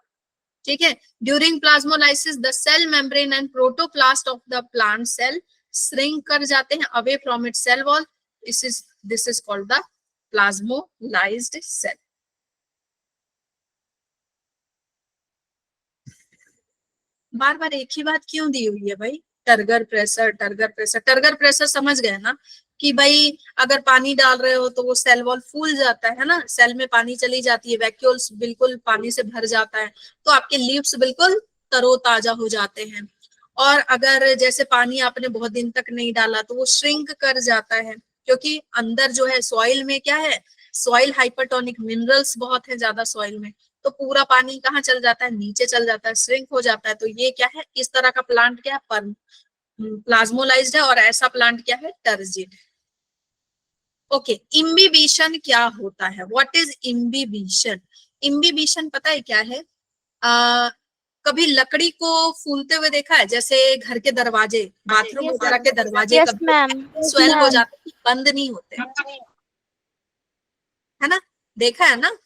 ठीक है, during plasmolysis the cell membrane and protoplast of the plant cell shrink कर जाते हैं away from its cell wall. This is called the plasmolysed cell. बार बार एक ही बात क्यों दी हुई है भाई, turgor pressure turgor pressure turgor pressure, समझ गए ना कि भाई अगर पानी डाल रहे हो तो वो सेल वॉल फूल जाता है ना, सेल में पानी चली जाती है, वैक्यूल्स बिल्कुल पानी से भर जाता है, तो आपके लीव्स बिल्कुल तरोताजा हो जाते हैं। और अगर जैसे पानी आपने बहुत दिन तक नहीं डाला तो वो श्रिंक कर जाता है, क्योंकि अंदर जो है सॉइल में क्या है, सॉइल हाइपरटोनिक, मिनरल्स बहुत है ज्यादा सॉइल में, तो पूरा पानी कहाँ चल जाता है, नीचे चल जाता है, श्रिंक हो जाता है। तो ये क्या है, इस तरह का प्लांट क्या है, प्लाज्मोलाइज्ड है, और ऐसा प्लांट क्या है, टर्जिड। ओके, इम्बिबिशन क्या होता है, व्हाट इज इम्बिबिशन? इम्बिबिशन पता है क्या है? कभी लकड़ी को फूलते हुए देखा है, जैसे घर के दरवाजे, बाथरूम वगैरह के दरवाजे कभी स्वेल हो जाते हैं, बंद नहीं होते, है ना, देखा है ना,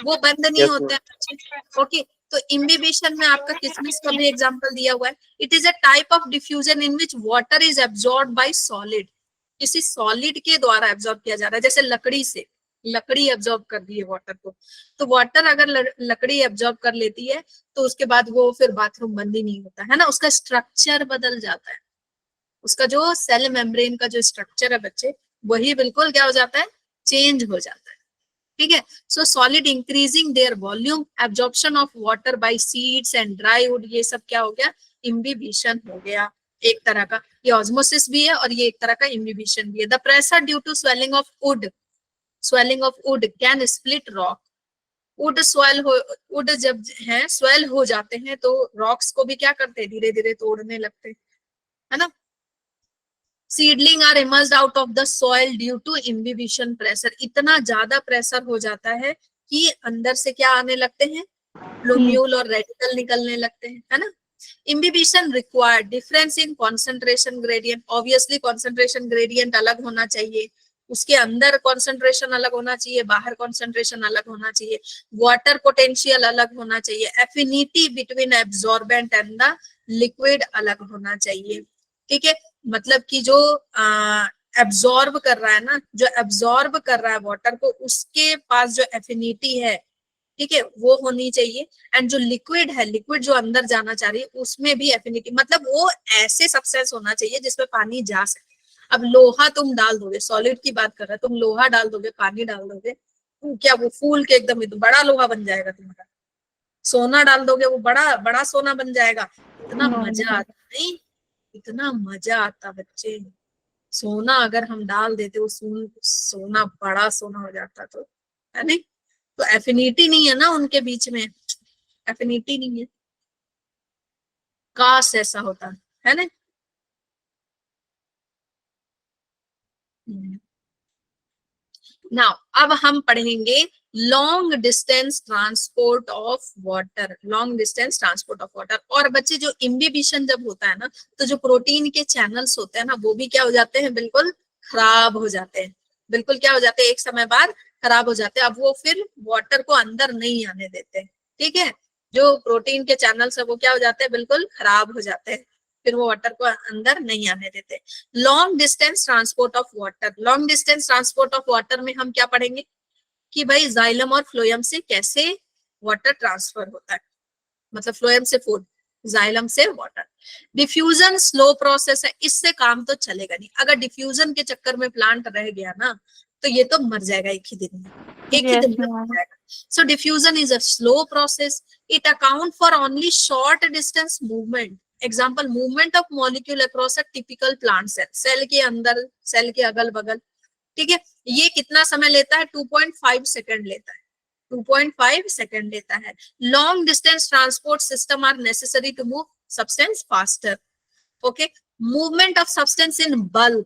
वो बंद नहीं होते हैं। ओके, तो इम्बिबिशन में आपका किसमिस का भी एग्जांपल दिया हुआ है। It is a type of diffusion in which water is absorbed bye solid. किसी सॉलिड के द्वारा एब्जॉर्ब किया जा रहा है, जैसे लकड़ी से, लकड़ी एब्जॉर्ब कर दी है वाटर को, तो वाटर अगर लकड़ी एब्जॉर्ब कर लेती है तो उसके बाद वो फिर बाथरूम बंद ही नहीं होता है ना, उसका स्ट्रक्चर बदल जाता है, उसका जो सेल मेम्ब्रेन का जो स्ट्रक्चर है बच्चे, वही बिल्कुल क्या हो जाता है, चेंज हो जाता है। ठीक है, सो solid increasing there volume, absorption of water bye seeds and dry would, ये सब क्या हो गया, इम्बिबिशन हो गया एक तरह का। ये ऑस्मोसिस भी है और ये एक तरह का इम्बिबिशन भी है। The pressure due to swelling of wood, swelling of wood can split rock. Wood जब है स्वेल हो जाते हैं तो रॉक्स को भी क्या करते हैं, धीरे धीरे तोड़ने लगते हैं, है ना। Seedling are emerged out of the soil due to imbibition pressure, इतना ज्यादा प्रेशर हो जाता है कि अंदर से क्या आने लगते हैं, प्लूम्यूल और रेडिकल निकलने लगते हैं, है ना। Imbibition required difference in concentration gradient, obviously concentration gradient अलग होना चाहिए, उसके अंदर कॉन्सेंट्रेशन अलग होना चाहिए, बाहर कॉन्सेंट्रेशन अलग होना चाहिए, वाटर पोटेंशियल अलग होना चाहिए, affinity between absorbent and the liquid अलग होना चाहिए। ठीक है, मतलब कि जो एब्जॉर्ब कर रहा है ना, जो एब्जॉर्ब कर रहा है वाटर को, उसके पास जो एफिनिटी है, ठीक है, वो होनी चाहिए। एंड जो लिक्विड है, लिक्विड जो अंदर जाना चाह रही है, उसमें भी एफिनिटी, मतलब वो ऐसे सब्सटेंस होना चाहिए जिसमें पानी जा सके। अब लोहा तुम डाल दोगे, सॉलिड की बात कर रहे हो, तुम लोहा डाल दोगे, पानी डाल दोगे, तो क्या वो फूल के एकदम बड़ा लोहा बन जाएगा तुम्हारा? सोना डाल दोगे, वो बड़ा बड़ा सोना बन जाएगा। इतना No, मजा आता नहीं, इतना मजा आता बच्चे। सोना अगर हम डाल देते, वो सोना बड़ा सोना हो जाता, तो है नहीं? तो एफिनिटी नहीं है ना उनके बीच में, एफिनिटी नहीं है। काश ऐसा होता, है ना? नाउ अब हम पढ़ेंगे long distance transport of water, long distance transport of water. और बच्चे जो इम्बिबिशन जब होता है ना, तो जो प्रोटीन के चैनल्स होते हैं ना, वो भी क्या हो जाते हैं, बिल्कुल खराब हो जाते हैं, बिल्कुल क्या हो जाते हैं, एक समय बाद खराब हो जाते हैं। अब वो फिर वाटर को अंदर नहीं आने देते, ठीक है, जो प्रोटीन के चैनल्स है वो क्या हो जाते हैं, बिल्कुल खराब हो जाते हैं, फिर वो वाटर को अंदर नहीं आने देते। Long distance transport of water, long distance transport of water में हम क्या पढ़ेंगे कि भाई जाइलम और फ्लोएम से कैसे वाटर ट्रांसफर होता है, मतलब फ्लोएम से फूड, जाइलम से वाटर। डिफ्यूजन स्लो प्रोसेस है, इससे काम तो चलेगा नहीं। अगर डिफ्यूजन के चक्कर में प्लांट रह गया ना, तो ये तो मर जाएगा एक ही दिन में, एक ही Yes, दिन में मर ma'am. जाएगा। So diffusion is a slow process, it account for only short distance movement. Example, movement of molecule across a typical plant cell, cell के अंदर, सेल के अगल बगल, ठीक है, ये कितना समय लेता है, 2.5 सेकंड लेता है, 2.5 सेकंड लेता है। Long distance transport system are necessary to move substance faster. Okay, movement of substance in bulk,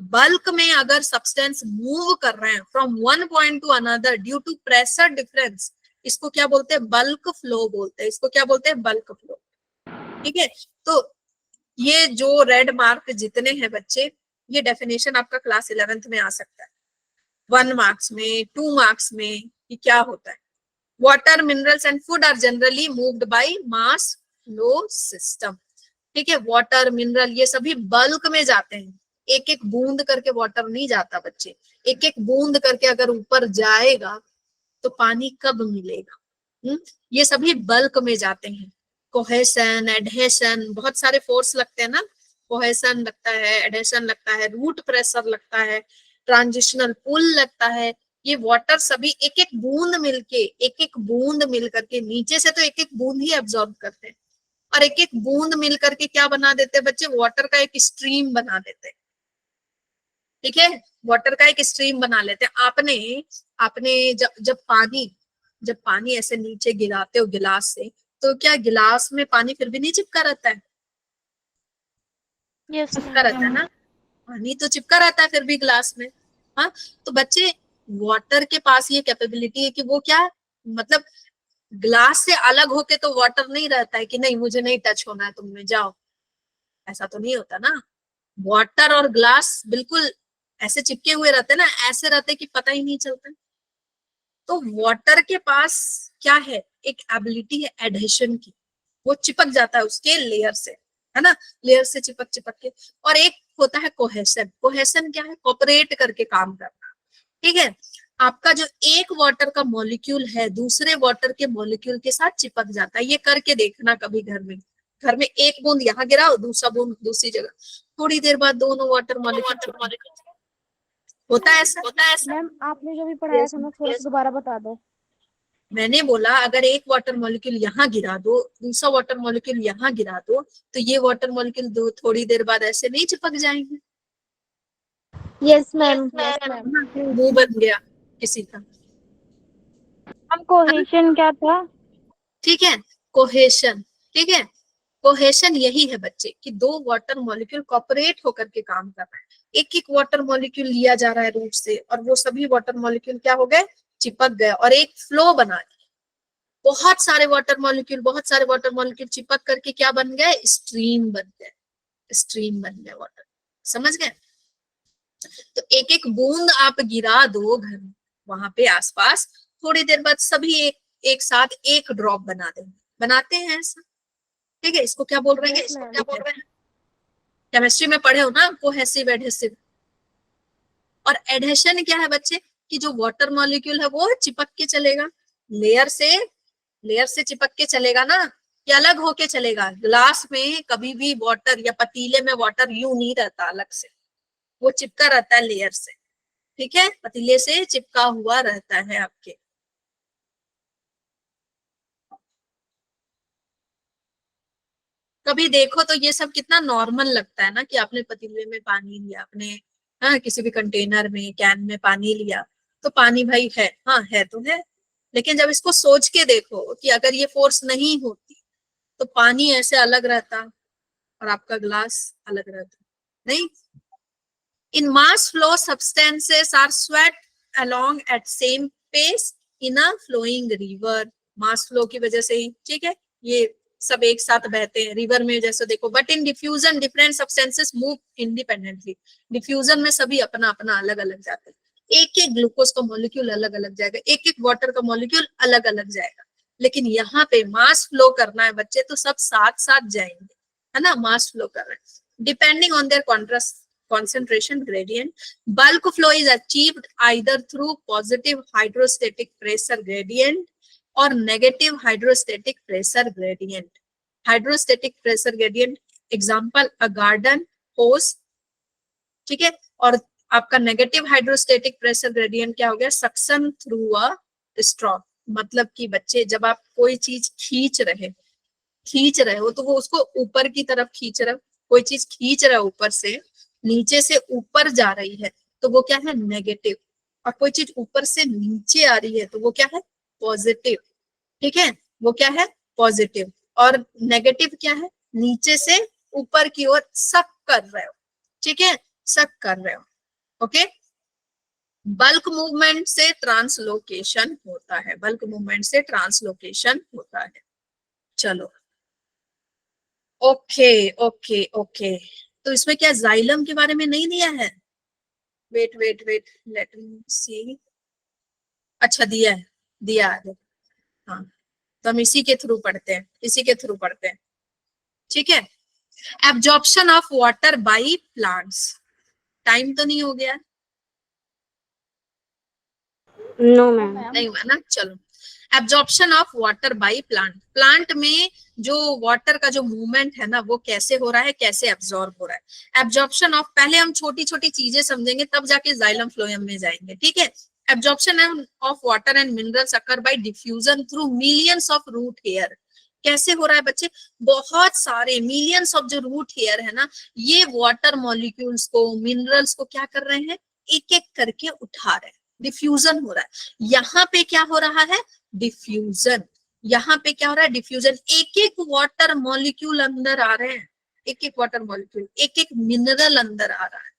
bulk में अगर सब्सटेंस मूव कर रहे हैं from one point to another due to pressure difference, इसको क्या बोलते हैं, बल्क फ्लो बोलते हैं, इसको क्या बोलते हैं, बल्क फ्लो। ठीक है, तो ये जो रेड मार्क जितने हैं बच्चे, ये डेफिनेशन आपका क्लास 11th में आ सकता है, 1 मार्क्स में, 2 मार्क्स में, ये क्या होता है। Water, minerals and food are generally moved by mass flow system. ठीक है, वाटर, मिनरल ये सभी बल्क में जाते हैं, एक एक बूंद करके वाटर नहीं जाता बच्चे, एक एक बूंद करके अगर ऊपर जाएगा तो पानी कब मिलेगा। ये सभी बल्क में जाते हैं। कोहेशन, एडहेशन, बहुत सारे फोर्स लगते हैं ना, कोहेशन लगता है, एडहेशन लगता है, रूट प्रेशर लगता है, ट्रांजिशनल पुल लगता है। ये वाटर सभी एक एक बूंद मिलके, एक एक बूंद मिल करके, नीचे से तो एक एक बूंद ही एब्जॉर्ब करते हैं, और एक एक बूंद मिल करके क्या बना देते हैं बच्चे, वाटर का एक स्ट्रीम बना देते हैं। ठीक है, वाटर का एक स्ट्रीम बना लेते हैं। आपने आपने जब पानी ऐसे नीचे गिराते हो गिलास से, तो क्या गिलास में पानी फिर भी नहीं चिपका रहता है, Yes, चिपका रहता है ma'am. ना, पानी तो चिपका रहता है फिर भी ग्लास में। हाँ, तो बच्चे वाटर के पास ये कैपेबिलिटी है कि वो क्या, मतलब ग्लास से अलग होके तो वाटर नहीं रहता है कि नहीं मुझे नहीं टच होना है, तुम में जाओ, ऐसा तो नहीं होता ना। वाटर और ग्लास बिल्कुल ऐसे चिपके हुए रहते ना, ऐसे रहते कि पता ही नहीं चलता। तो वाटर के पास क्या है, एक एबिलिटी है एडहेशन की, वो चिपक जाता है उसके लेयर से, है ना, लेयर से चिपक चिपक के। और एक होता है कोहेशन, कोहेशन क्या है, कोऑपरेट करके काम करना। ठीक है, आपका जो एक वाटर का मॉलिक्यूल है दूसरे वाटर के मॉलिक्यूल के साथ चिपक जाता है। ये करके देखना कभी घर में, घर में एक बूंद यहाँ गिराओ, दूसरा बूंद दूसरी जगह, थोड़ी देर बाद दोनों वाटर मॉलिक्यूल, होता है ऐसा, होता है ऐसा। मैम आपने जो भी पढ़ाया था ना थोड़ा सा दोबारा बता दो। मैंने बोला अगर एक वाटर मॉलिक्यूल यहाँ गिरा दो, दूसरा वाटर मॉलिक्यूल यहाँ गिरा दो, तो ये वाटर मॉलिक्यूल दो थोड़ी देर बाद ऐसे नहीं चिपक जाएंगे। Yes ma'am, yes ma'am. मुंह बन गया किसी का। हम कोहेशन क्या था? ठीक है, कोहेशन, ठीक है, कोहेशन यही है बच्चे कि दो वाटर मॉलिक्यूल कॉपरेट होकर के काम कर रहे हैं। एक एक वाटर मॉलिक्यूल लिया जा रहा है रूट से, और वो सभी वाटर मॉलिक्यूल क्या हो गए, चिपक गए, और एक फ्लो बना दिया। बहुत सारे वाटर मॉलिक्यूल, बहुत सारे वाटर मॉलिक्यूल चिपक करके क्या बन गए, स्ट्रीम बन गए, स्ट्रीम बन गए वाटर। समझ गए। तो एक एक बूंद आप गिरा दो घर में, वहां पे आसपास, थोड़ी देर बाद सभी एक साथ एक ड्रॉप बना देंगे। बनाते हैं ऐसा, ठीक है। इसको क्या बोल रहे हैं? इसको क्या बोल रहे हैं? केमिस्ट्री में पढ़े हो ना, कोहेसिव एडहेसिव। और एडहेशन क्या है बच्चे, कि जो वाटर मॉलिक्यूल है वो चिपक के चलेगा, लेयर से चिपक के चलेगा ना, कि अलग होके चलेगा। ग्लास में कभी भी वाटर या पतीले में वाटर यूं नहीं रहता अलग से, वो चिपका रहता है लेयर से, ठीक है, पतीले से चिपका हुआ रहता है आपके। कभी देखो तो ये सब कितना नॉर्मल लगता है ना, कि आपने पतीले में पानी लिया, आपने हाँ किसी भी कंटेनर में कैन में पानी लिया, तो पानी भाई है, हाँ है तो है, लेकिन जब इसको सोच के देखो कि अगर ये फोर्स नहीं होती तो पानी ऐसे अलग रहता और आपका ग्लास अलग रहता, नहीं। In mass flow substances are swept along at same pace in a flowing river. Mass flow की वजह से ही, ठीक है, ये सब एक साथ बहते हैं रिवर में, जैसे देखो। But in diffusion different substances move independently. Diffusion में सभी अपना अपना अलग अलग जाते हैं, एक एक ग्लूकोज का मॉलिक्यूल अलग अलग जाएगा, एक एक वाटर का मॉलिक्यूल अलग अलग जाएगा। लेकिन यहाँ पे मास फ्लो करना है बच्चे, तो सब साथ साथ जाएंगे, है ना, मास फ्लो कर रहे हैं depending on their concentration gradient. Bulk flow is achieved either through positive hydrostatic pressure gradient or negative hydrostatic pressure gradient. Hydrostatic pressure gradient example a garden hose, ठीक है। और आपका नेगेटिव हाइड्रोस्टेटिक प्रेशर ग्रेडियंट क्या हो गया, सक्शन थ्रू अ स्ट्रॉ। मतलब कि बच्चे जब आप कोई चीज खींच रहे हो तो वो उसको ऊपर की तरफ खींच रहे हो, कोई चीज खींच रहा है ऊपर से, नीचे से ऊपर जा रही है तो वो क्या है, नेगेटिव। और कोई चीज ऊपर से नीचे आ रही है तो वो क्या है, पॉजिटिव, ठीक है, वो क्या है, पॉजिटिव। और नेगेटिव क्या है, नीचे से ऊपर की ओर सक कर रहे हो, ठीक है, सक कर रहे हो, ओके। बल्क मूवमेंट से ट्रांसलोकेशन होता है, बल्क मूवमेंट से ट्रांसलोकेशन होता है। चलो ओके ओके ओके, तो इसमें क्या जाइलम के बारे में नहीं दिया है? Wait wait wait, let me see. अच्छा दिया है। हाँ, तो हम इसी के थ्रू पढ़ते हैं, ठीक है। Absorption of water by plants. Time तो नहीं हो गया? No ma'am. नहीं हुआ ना, चलो। Absorption of water by plant में जो वाटर का जो मूवमेंट है ना, वो कैसे हो रहा है, कैसे एब्जॉर्ब हो रहा है। एब्जॉर्प्शन ऑफ, पहले हम छोटी छोटी चीजें समझेंगे तब जाके जाइलम फ्लोएम में जाएंगे, ठीक है। Absorption of water and minerals occur by diffusion through millions of root hair. कैसे हो रहा है बच्चे, बहुत सारे मिलियंस ऑफ जो रूट हेयर है ना, ये वाटर मॉलिक्यूल्स को, मिनरल्स को क्या कर रहे हैं, एक एक करके उठा रहे हैं, डिफ्यूजन हो रहा है। यहाँ पे क्या हो रहा है, डिफ्यूजन। यहाँ पे क्या हो रहा है, डिफ्यूजन। एक एक वाटर मॉलिक्यूल अंदर आ रहे हैं, एक एक वाटर मॉलिक्यूल, एक एक मिनरल अंदर आ रहा है,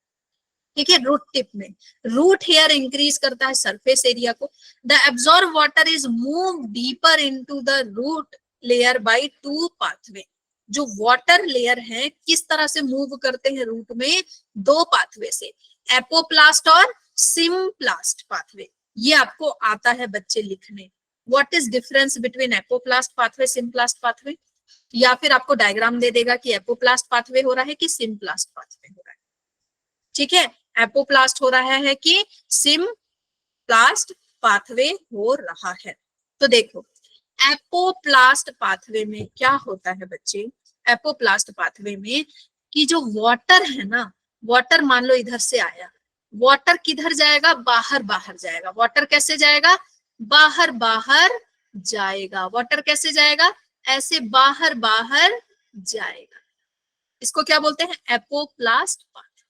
ठीक है। रूट टिप में रूट हेयर इंक्रीज करता है सरफेस एरिया को। The absorb water is move deeper into the root layer by two pathway. जो वाटर लेयर है किस तरह से मूव करते हैं रूट में, दो पाथवे से, एपोप्लास्ट और सिम्प्लास्ट पाथवे। ये आपको आता है बच्चे लिखने। What is difference between apoplast pathway, symplast pathway? या फिर आपको डायग्राम दे देगा कि एपोप्लास्ट पाथवे हो रहा है कि सिम्प्लास्ट पाथवे हो रहा है, ठीक है। एपोप्लास्ट हो रहा है कि सिम्प्लास्ट पाथवे हो रहा है। तो देखो एपोप्लास्ट पाथवे में क्या होता है बच्चे, एपोप्लास्ट पाथवे में कि जो वाटर है ना, वाटर मान लो इधर से आया, वाटर किधर जाएगा, बाहर बाहर जाएगा। वाटर कैसे जाएगा, बाहर बाहर जाएगा। वाटर कैसे जाएगा, ऐसे बाहर बाहर जाएगा। इसको क्या बोलते हैं, एपोप्लास्ट पाथवे।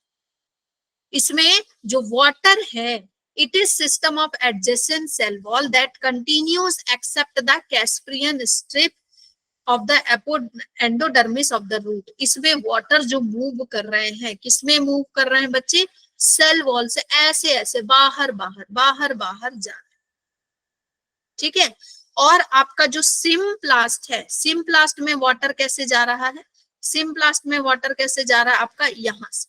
इसमें जो वाटर है, it is system of adjacent cell wall that continues except the Caspian strip of the endodermis of the root। इसमें वाटर जो मूव कर रहे हैं, किसमें मूव कर रहे हैं बच्चे, सेल वॉल से ऐसे ऐसे बाहर बाहर बाहर बाहर जा रहे हैं, ठीक है। और आपका जो सिम्प्लास्ट है, सिम्प्लास्ट में वाटर कैसे जा रहा है, सिम्प्लास्ट में वाटर कैसे जा रहा है आपका, यहां से,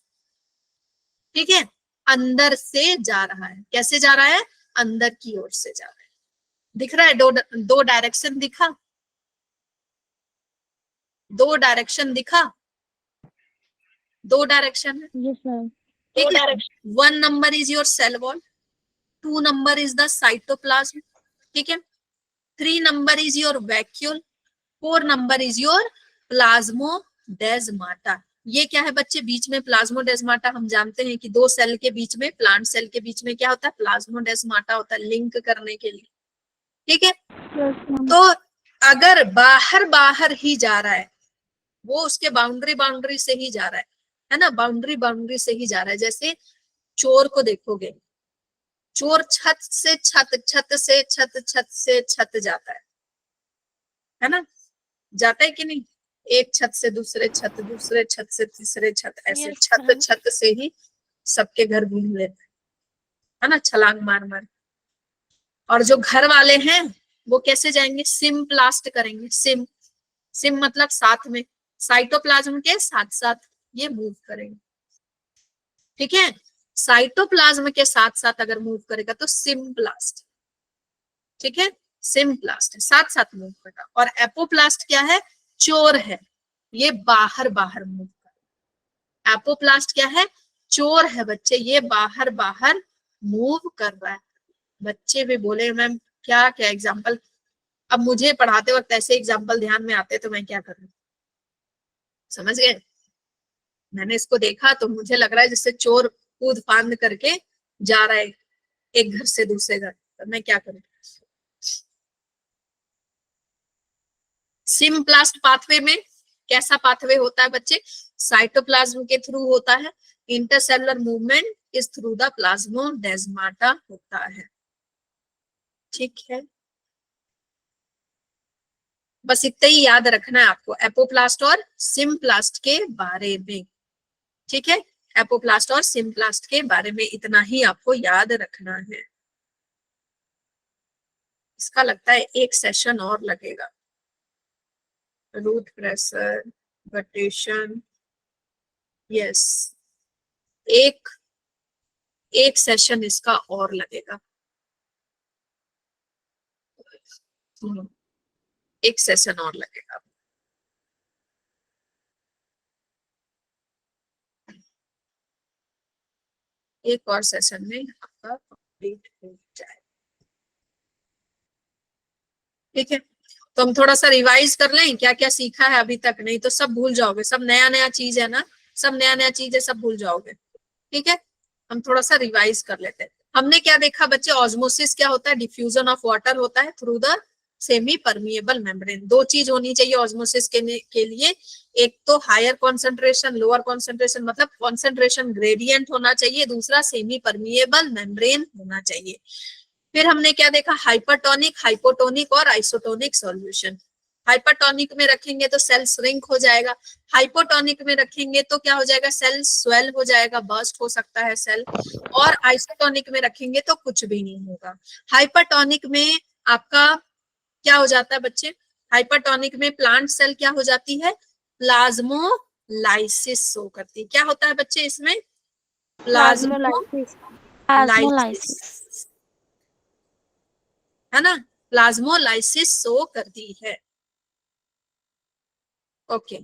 ठीक है। अंदर से जा रहा है। कैसे जा रहा है? अंदर की ओर से जा रहा है। दिख रहा है? दो डायरेक्शन दिखा, दो डायरेक्शन दिखा, दो डायरेक्शन है, यस सर। ठीक है। 1 number is your cell wall, 2 number is the cytoplasm, ठीक है। 3 number is your vacuole, 4 number is your plasmodesmata. ये क्या है बच्चे? बीच में प्लाज्मोडेस्माटा। हम जानते हैं कि 2 सेल के बीच में, प्लांट सेल के बीच में क्या होता है? प्लाज्मोडेस्माटा होता है, लिंक करने के लिए, ठीक है। तो अगर बाहर बाहर ही जा रहा है, वो उसके बाउंड्री से ही जा रहा है ना, बाउंड्री से ही जा रहा है। जैसे चोर को देखोगे, चोर छत से छत, छत से छत, छत से छत जाता है ना, जाता है कि नहीं? एक छत से दूसरे छत, दूसरे छत से तीसरे छत, ऐसे Yes, छत ma'am. छत से ही सबके घर घूम लेता है ना, छलांग मार मार। और जो घर वाले हैं वो कैसे जाएंगे? सिम प्लास्ट करेंगे। सिम, सिम मतलब साथ में, साइटोप्लाज्म के साथ साथ ये मूव करेंगे, ठीक है। साइटोप्लाज्म के साथ साथ अगर मूव करेगा तो सिम्प्लास्ट, ठीक है। सिम्प्लास्ट साथ साथ मूव करेगा। और एपोप्लास्ट क्या है? चोर है, ये बाहर बाहर मूव करेगा। एपोप्लास्ट क्या है? चोर है बच्चे, ये बाहर बाहर मूव कर रहा है। बच्चे भी बोले मैम क्या क्या एग्जाम्पल। अब मुझे पढ़ाते वक्त ऐसे एग्जाम्पल ध्यान में आते तो मैं क्या करूं? समझ गए? मैंने इसको देखा तो मुझे लग रहा है जैसे चोर कूद फांद करके जा रहा है एक घर से दूसरे घर, तो मैं क्या करूं? सिम्प्लास्ट पाथवे में कैसा पाथवे होता है बच्चे? साइटोप्लाज्म के थ्रू होता है। Intercellular movement is through the plasmodesmata होता है, ठीक है। बस इतना ही याद रखना है आपको एपोप्लास्ट और सिम्प्लास्ट के बारे में, ठीक है। एपोप्लास्ट और सिम्प्लास्ट के बारे में इतना ही आपको याद रखना है। इसका लगता है एक सेशन और लगेगा। रूट प्रेशर, रोटेशन, यस, एक सेशन इसका और लगेगा। एक सेशन और लगेगा। एक और सेशन में आपका कंप्लीट हो जाए, ठीक है। तो हम थोड़ा सा रिवाइज कर लें क्या क्या सीखा है अभी तक, नहीं तो सब भूल जाओगे। सब नया नया चीज है ना, सब नया नया चीज है, सब भूल जाओगे, ठीक है। हम थोड़ा सा रिवाइज कर लेते हैं। हमने क्या देखा बच्चे? ऑस्मोसिस क्या होता है? डिफ्यूजन ऑफ वाटर होता है through the semi permeable membrane. 2 चीज होनी चाहिए ऑस्मोसिस के लिए, एक तो हायर कॉन्सेंट्रेशन, लोअर कॉन्सेंट्रेशन, मतलब कॉन्सेंट्रेशन ग्रेडियंट होना चाहिए, दूसरा सेमी परमिएबल मेम्ब्रेन होना चाहिए। फिर हमने क्या देखा? हाइपरटोनिक, हाइपोटोनिक और आइसोटोनिक सॉल्यूशन। हाइपरटोनिक में रखेंगे तो सेल श्रिंक हो जाएगा, हाइपोटोनिक में रखेंगे तो क्या हो जाएगा? सेल स्वेल हो जाएगा, बर्स्ट हो सकता है सेल, और आइसोटोनिक में रखेंगे तो कुछ भी नहीं होगा। हाइपरटोनिक में आपका क्या हो जाता है बच्चे? हाइपरटोनिक में प्लांट सेल क्या हो जाती है? प्लाज्मोलाइसिस शो करती है। क्या होता है बच्चे इसमें? प्लाज्मोलाइसिस। प्लाज्मोलाइसिस, है ना, प्लाज्मोलाइसिस शो करती है। ओके,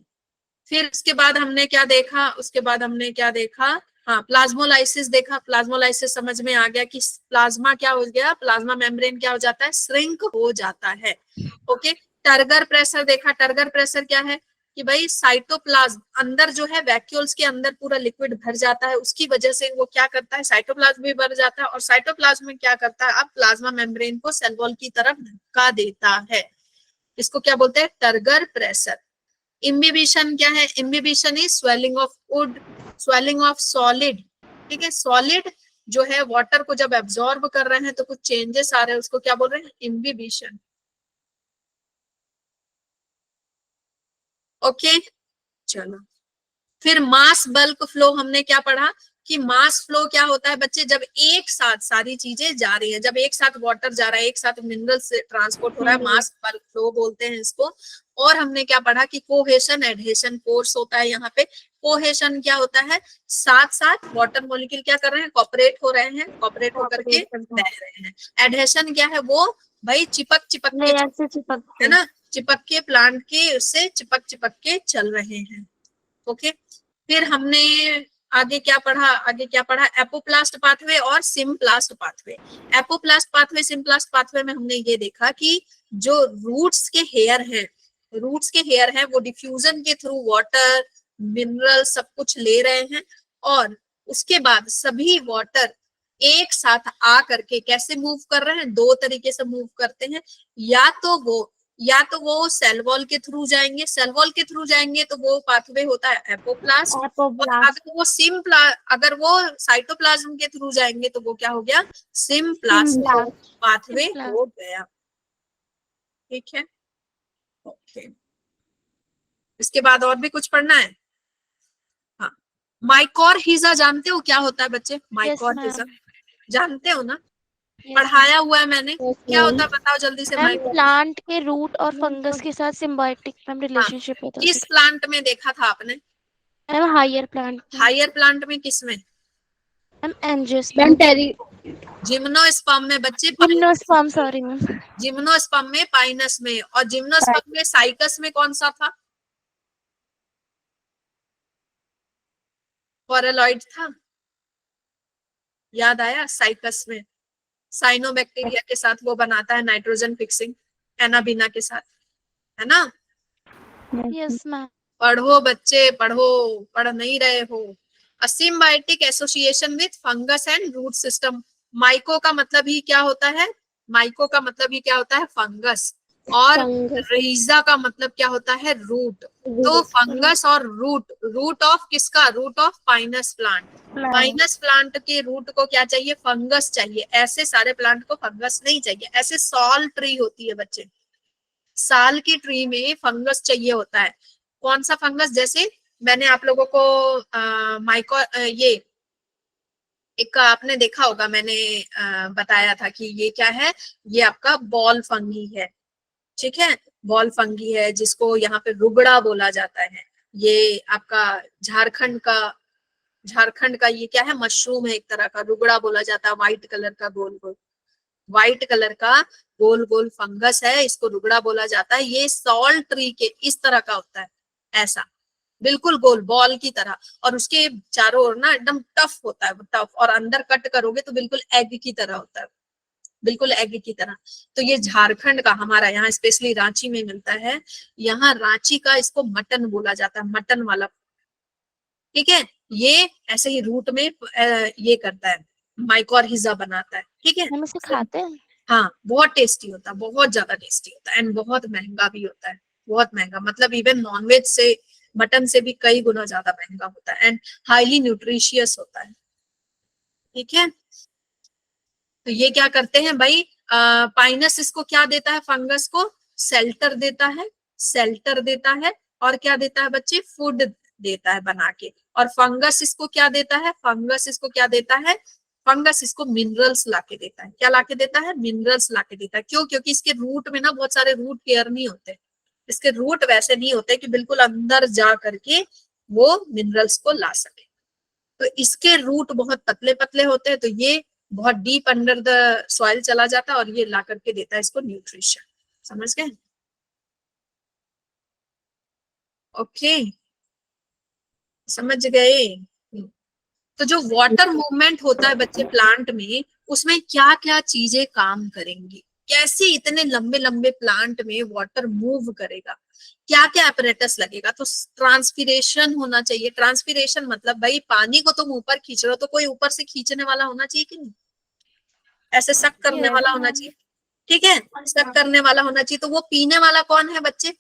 फिर उसके बाद हमने क्या देखा? उसके बाद हमने क्या देखा? हाँ, प्लाज्मोलाइसिस देखा। प्लाज्मोलाइसिस समझ में आ गया कि प्लाज्मा क्या हो गया? प्लाज्मा मेम्ब्रेन क्या हो जाता है? श्रिंक हो जाता है। ओके, टर्गर प्रेशर देखा। टर्गर प्रेशर क्या है? कि भाई साइटोप्लाज्म अंदर जो है, वैक्यूल्स के अंदर पूरा लिक्विड भर जाता है, उसकी वजह से वो क्या करता है? साइटोप्लाज्म भी भर जाता है, और साइटोप्लाज्म में क्या करता है? अब प्लाज्मा मेम्ब्रेन को सेल वॉल की तरफ धक्का देता है। इसको क्या बोलते हैं? Turgor pressure. इम्बिबिशन क्या है? Imbibition is swelling of wood, swelling of solid, ठीक है। सॉलिड जो है वाटर को जब एब्जॉर्ब कर रहे हैं तो कुछ चेंजेस आ रहे हैं, उसको क्या बोल रहे हैं? इम्बिबिशन। ओके, चलो। फिर मास बल्क फ्लो हमने क्या पढ़ा? कि मास फ्लो क्या होता है बच्चे? जब एक साथ सारी चीजें जा रही है, जब एक साथ वाटर जा रहा है, एक साथ मिनरल से ट्रांसपोर्ट हो रहा है, मास बल्क फ्लो बोलते हैं इसको। और हमने क्या पढ़ा कि कोहेशन एडहेशन फोर्स होता है यहाँ पे। कोहेशन क्या होता है, साथ साथ वाटर मॉलिक्यूल क्या कर रहे हैं, कॉपरेट हो रहे हैं, कॉपरेट होकर के बह रहे हैं। एडहेशन क्या है, वो भाई चिपक चिपक के, लेयर से चिपक है ना, चिपक के प्लांट के उससे चिपक चिपक के चल रहे हैं। ओके, फिर हमने आगे क्या पढ़ा, एपोप्लास्ट पाथवे और symplast pathway. Apoplast pathway, symplast pathway में हमने ये देखा कि जो रूट्स के हेयर हैं वो डिफ्यूजन के थ्रू वाटर मिनरल सब कुछ ले रहे हैं, और उसके बाद सभी वाटर एक साथ आ करके कैसे मूव कर रहे हैं, दो तरीके से मूव करते हैं। या तो वो सेल वॉल के थ्रू जाएंगे, तो वो पाथवे होता है एपोप्लास्ट। और अगर वो साइटोप्लाज्म के थ्रू जाएंगे तो वो क्या हो गया, सिम्प्लास्ट पाथवे हो गया। ठीक है, ओके। इसके बाद और भी कुछ पढ़ना है? हाँ, माइकोरहिजा जानते हो क्या होता है बच्चे? माइकोरहिजा जानते हो ना, पढ़ाया हुआ है मैंने। क्या होता है बताओ जल्दी से। प्लांट के रूट और फंगस के साथ सिम्बायोटिक रिलेशनशिप होता है। किस प्लांट में देखा था आपने? Higher plant. हायर प्लांट में किसमें? एंजियोस्पर्म, जिम्नोस्पर्म में बच्चे, जिम्नोस्पर्म, सॉरी मैम, जिम्नोस्पर्म में, पाइनस में। और जिम्नोस्पर्म में साइकस में कौन सा था? कोरेलॉइड था, याद आया? साइकस में साइनोबैक्टीरिया के साथ वो बनाता है नाइट्रोजन फिक्सिंग एनाबिना के साथ, है ना? Yes ma'am. पढ़ो बच्चे, पढ़ नहीं रहे हो। A symbiotic association with fungus and root system. Myco का मतलब ही क्या होता है, फंगस। और रीजा का मतलब क्या होता है, रूट। तो फंगस और रूट ऑफ किसका, root of pinus plant. Pinus plant के रूट को क्या चाहिए, फंगस चाहिए। ऐसे सारे प्लांट को फंगस नहीं चाहिए। ऐसे साल ट्री होती है बच्चे, साल की ट्री में फंगस चाहिए होता है। कौन सा फंगस? जैसे मैंने आप लोगों को ये एक आपने देखा होगा, मैंने बताया था कि ये क्या है, ये आपका बॉल फंगी है। ठीक है, बॉल फंगी है, जिसको यहाँ पे रुगड़ा बोला जाता है। ये आपका झारखंड का ये क्या है, मशरूम है एक तरह का, रुगड़ा बोला जाता है। व्हाइट कलर का गोल गोल फंगस है, इसको रुगड़ा बोला जाता है। ये सॉल्ट ट्री के इस तरह का होता है, ऐसा बिल्कुल गोल बॉल की तरह, और उसके चारों ओर ना एकदम टफ होता है, टफ, और अंदर कट करोगे तो बिल्कुल एग की तरह होता है, बिल्कुल एग की तरह। तो ये झारखंड का, हमारा यहाँ स्पेशली रांची में मिलता है। यहाँ रांची का इसको मटन बोला जाता है, मटन वाला। ठीक है, ये ऐसे ही रूट में ये करता है, माइकोरहिजा बनाता है। ठीक है, हम इसे खाते हैं। हाँ, बहुत टेस्टी होता है, बहुत ज्यादा टेस्टी होता है, एंड बहुत महंगा भी होता है, बहुत महंगा। मतलब इवन नॉनवेज से, मटन से भी कई गुना ज्यादा महंगा होता है, एंड हाईली न्यूट्रिशियस होता है। ठीक है, तो ये क्या करते हैं भाई, पाइनस इसको क्या देता है, फंगस को शेल्टर देता है, और क्या देता है बच्चे, फूड देता है बना के। और फंगस इसको क्या देता है, फंगस इसको मिनरल्स लाके देता है। क्या लाके देता है, मिनरल्स लाके देता है। क्यों? क्योंकि इसके रूट में ना बहुत सारे रूट केयर नहीं होते, इसके रूट वैसे नहीं होते कि बिल्कुल अंदर जा करके वो मिनरल्स को ला सके। तो इसके रूट बहुत पतले पतले होते हैं, तो ये बहुत डीप अंडर द सॉइल चला जाता है, और ये ला करके देता है इसको न्यूट्रिशन। समझ गए? ओके, समझ गए? तो जो वाटर मूवमेंट होता है बच्चे प्लांट में, उसमें क्या क्या चीजें काम करेंगी, कैसे इतने लंबे लंबे प्लांट में वाटर मूव करेगा, क्या क्या अपरेटस लगेगा। तो ट्रांसपीरेशन होना चाहिए। ट्रांसपीरेशन मतलब भाई पानी को तुम ऊपर खींच रहे हो, तो कोई ऊपर से खींचने वाला होना चाहिए कि नहीं, ऐसे सक करने वाला होना चाहिए। ठीक है, सक करने वाला होना चाहिए। तो वो पीने वाला कौन है बच्चे,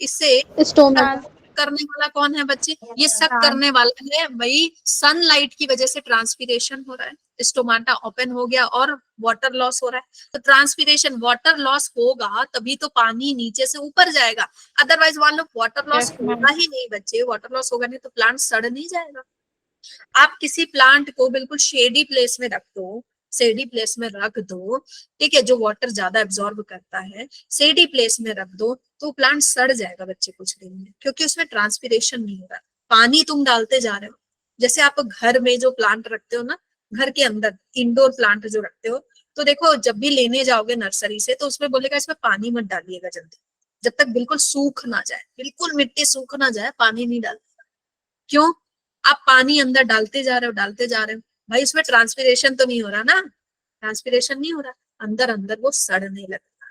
इससे स्टोमक करने वाला कौन है बच्चे, ये सक करने वाला है भाई। सनलाइट की वजह से ट्रांसपीरेशन हो रहा है, स्टोमाटा ओपन हो गया और वाटर लॉस हो रहा है। तो ट्रांसपीरेशन, वाटर लॉस होगा तभी तो पानी नीचे से ऊपर जाएगा, अदरवाइज मान लो वाटर लॉस होगा ही नहीं बच्चे, वाटर लॉस होगा नहीं तो प्लांट सड़ नहीं जाएगा। आप किसी प्लांट को बिल्कुल शेडी प्लेस में रख दो, सेडी प्लेस में रख दो, ठीक है, जो वाटर ज्यादा एब्जॉर्ब करता है, सेडी प्लेस में रख दो, तो प्लांट सड़ जाएगा बच्चे कुछ दिन में, क्योंकि उसमें ट्रांसपिरेशन नहीं हो रहा। पानी तुम डालते जा रहे हो, जैसे आप घर में जो प्लांट रखते हो ना, घर के अंदर इंडोर प्लांट जो रखते हो, तो देखो जब भी लेने जाओगे नर्सरी से तो उसमें बोलेगा इसमें पानी मत डालिएगा जल्दी, जब तक बिल्कुल सूख ना जाए, बिल्कुल मिट्टी सूख ना जाए पानी नहीं डालना। क्यों? आप पानी अंदर डालते जा रहे हो, डालते जा रहे हो, भाई उसमें ट्रांसपिरेशन तो नहीं हो रहा ना, ट्रांसपिरेशन नहीं हो रहा, अंदर अंदर वो सड़ने लगेगा,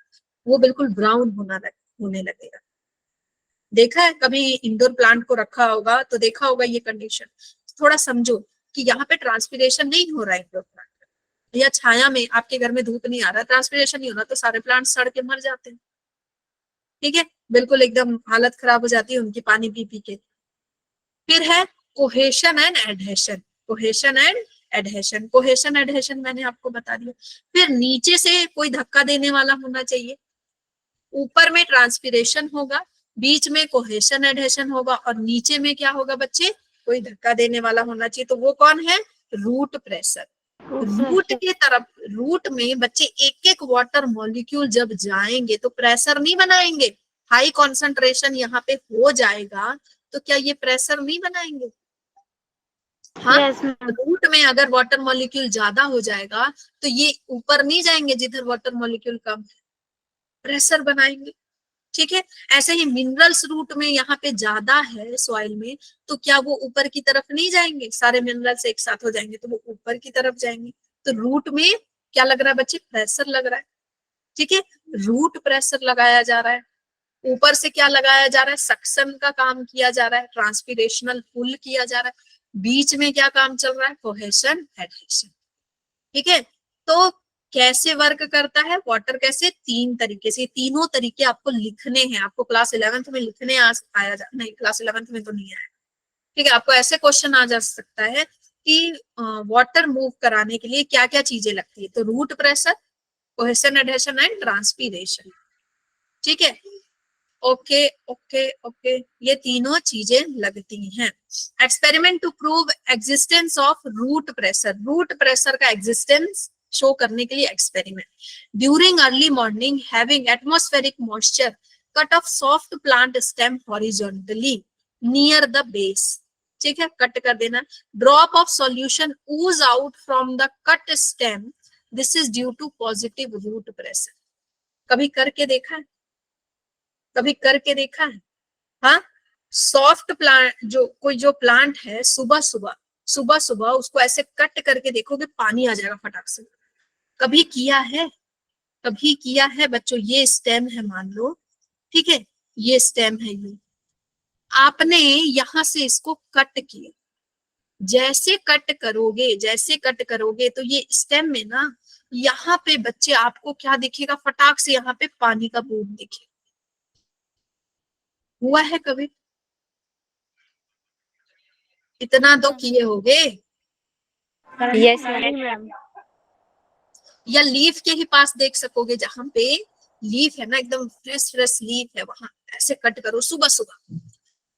वो बिल्कुल ब्राउन होने लगेगा। देखा है कभी इंडोर प्लांट को रखा होगा तो देखा होगा ये कंडीशन। थोड़ा समझो कि यहाँ पे ट्रांसपिरेशन नहीं हो रहा है इंडोर प्लांट, या छाया में आपके घर में धूप नहीं आ रहा, ट्रांसपिरेशन नहीं हो रहा, तो सारे प्लांट सड़ के मर जाते हैं, ठीक है, बिल्कुल एकदम हालत खराब हो जाती है उनकी पानी पी पी के। फिर है cohesion and adhesion, cohesion and adhesion, cohesion adhesion मैंने आपको बता दिया। फिर नीचे से कोई धक्का देने वाला होना चाहिए, ऊपर में ट्रांसपिरेशन होगा, बीच में कोहेशन एडहेशन होगा, और नीचे में क्या होगा बच्चे, कोई धक्का देने वाला होना चाहिए, तो वो कौन है, रूट प्रेशर। रूट के तरफ, रूट में बच्चे एक एक वाटर मॉलिक्यूल जब जाएंगे तो प्रेशर नहीं बनाएंगे, हाई कॉन्सेंट्रेशन यहाँ पे हो जाएगा, तो क्या ये प्रेशर नहीं बनाएंगे? हाँ, Yes, ma'am. रूट में अगर वाटर मॉलिक्यूल ज्यादा हो जाएगा तो ये ऊपर नहीं जाएंगे, जिधर वाटर मॉलिक्यूल कम है, प्रेशर बनाएंगे, ठीक है। ऐसे ही मिनरल्स रूट में यहाँ पे ज्यादा है सॉइल में, तो क्या वो ऊपर की तरफ नहीं जाएंगे, सारे मिनरल्स एक साथ हो जाएंगे तो वो ऊपर की तरफ जाएंगे। तो रूट में क्या लग रहा है बच्चे, प्रेशर लग रहा है, ठीक है, रूट प्रेशर लगाया जा रहा है। ऊपर से क्या लगाया जा रहा है, सक्शन का काम किया जा रहा है, ट्रांसपिरेशनल पुल किया जा रहा है। बीच में क्या काम चल रहा है, कोहेशन एडहेशन, ठीक है। तो कैसे वर्क करता है वाटर, कैसे, तीन तरीके से, तीनों तरीके आपको लिखने हैं, आपको क्लास 11th में लिखने नहीं, क्लास 11th में तो नहीं आया, ठीक है। आपको ऐसे क्वेश्चन आ जा सकता है कि वाटर मूव कराने के लिए क्या क्या चीजें लगती है, तो root pressure, cohesion adhesion and transpiration, ठीक है। ओके ओके ओके, ये तीनों चीजें लगती हैं। Experiment to prove existence of root pressure, root pressure का एग्जिस्टेंस शो करने के लिए experiment. During early morning having atmospheric moisture, cut off soft plant stem horizontally near the base, ठीक है, कट कर देना। Drop of solution ooze out from the cut stem, this is due to positive root pressure. कभी करके देखा है, कभी करके देखा है? हाँ, सॉफ्ट प्लांट, जो प्लांट है, सुबह सुबह उसको ऐसे कट करके देखोगे पानी आ जाएगा फटाक से। कभी किया है? कभी किया है बच्चों? ये स्टेम है मान लो, ठीक है, ये स्टेम है, ये आपने यहां से इसको कट किया, जैसे कट करोगे तो ये स्टेम में ना, यहाँ पे बच्चे आपको क्या दिखेगा, फटाक से यहाँ पे पानी का बूंद दिखेगा। हुआ है कभी? इतना तो किए होगे। Yes, ma'am. या लीफ के ही पास देख सकोगे, जहां पे लीफ है ना, एकदम फ्रेश लीफ है, वहां ऐसे कट करो, सुबह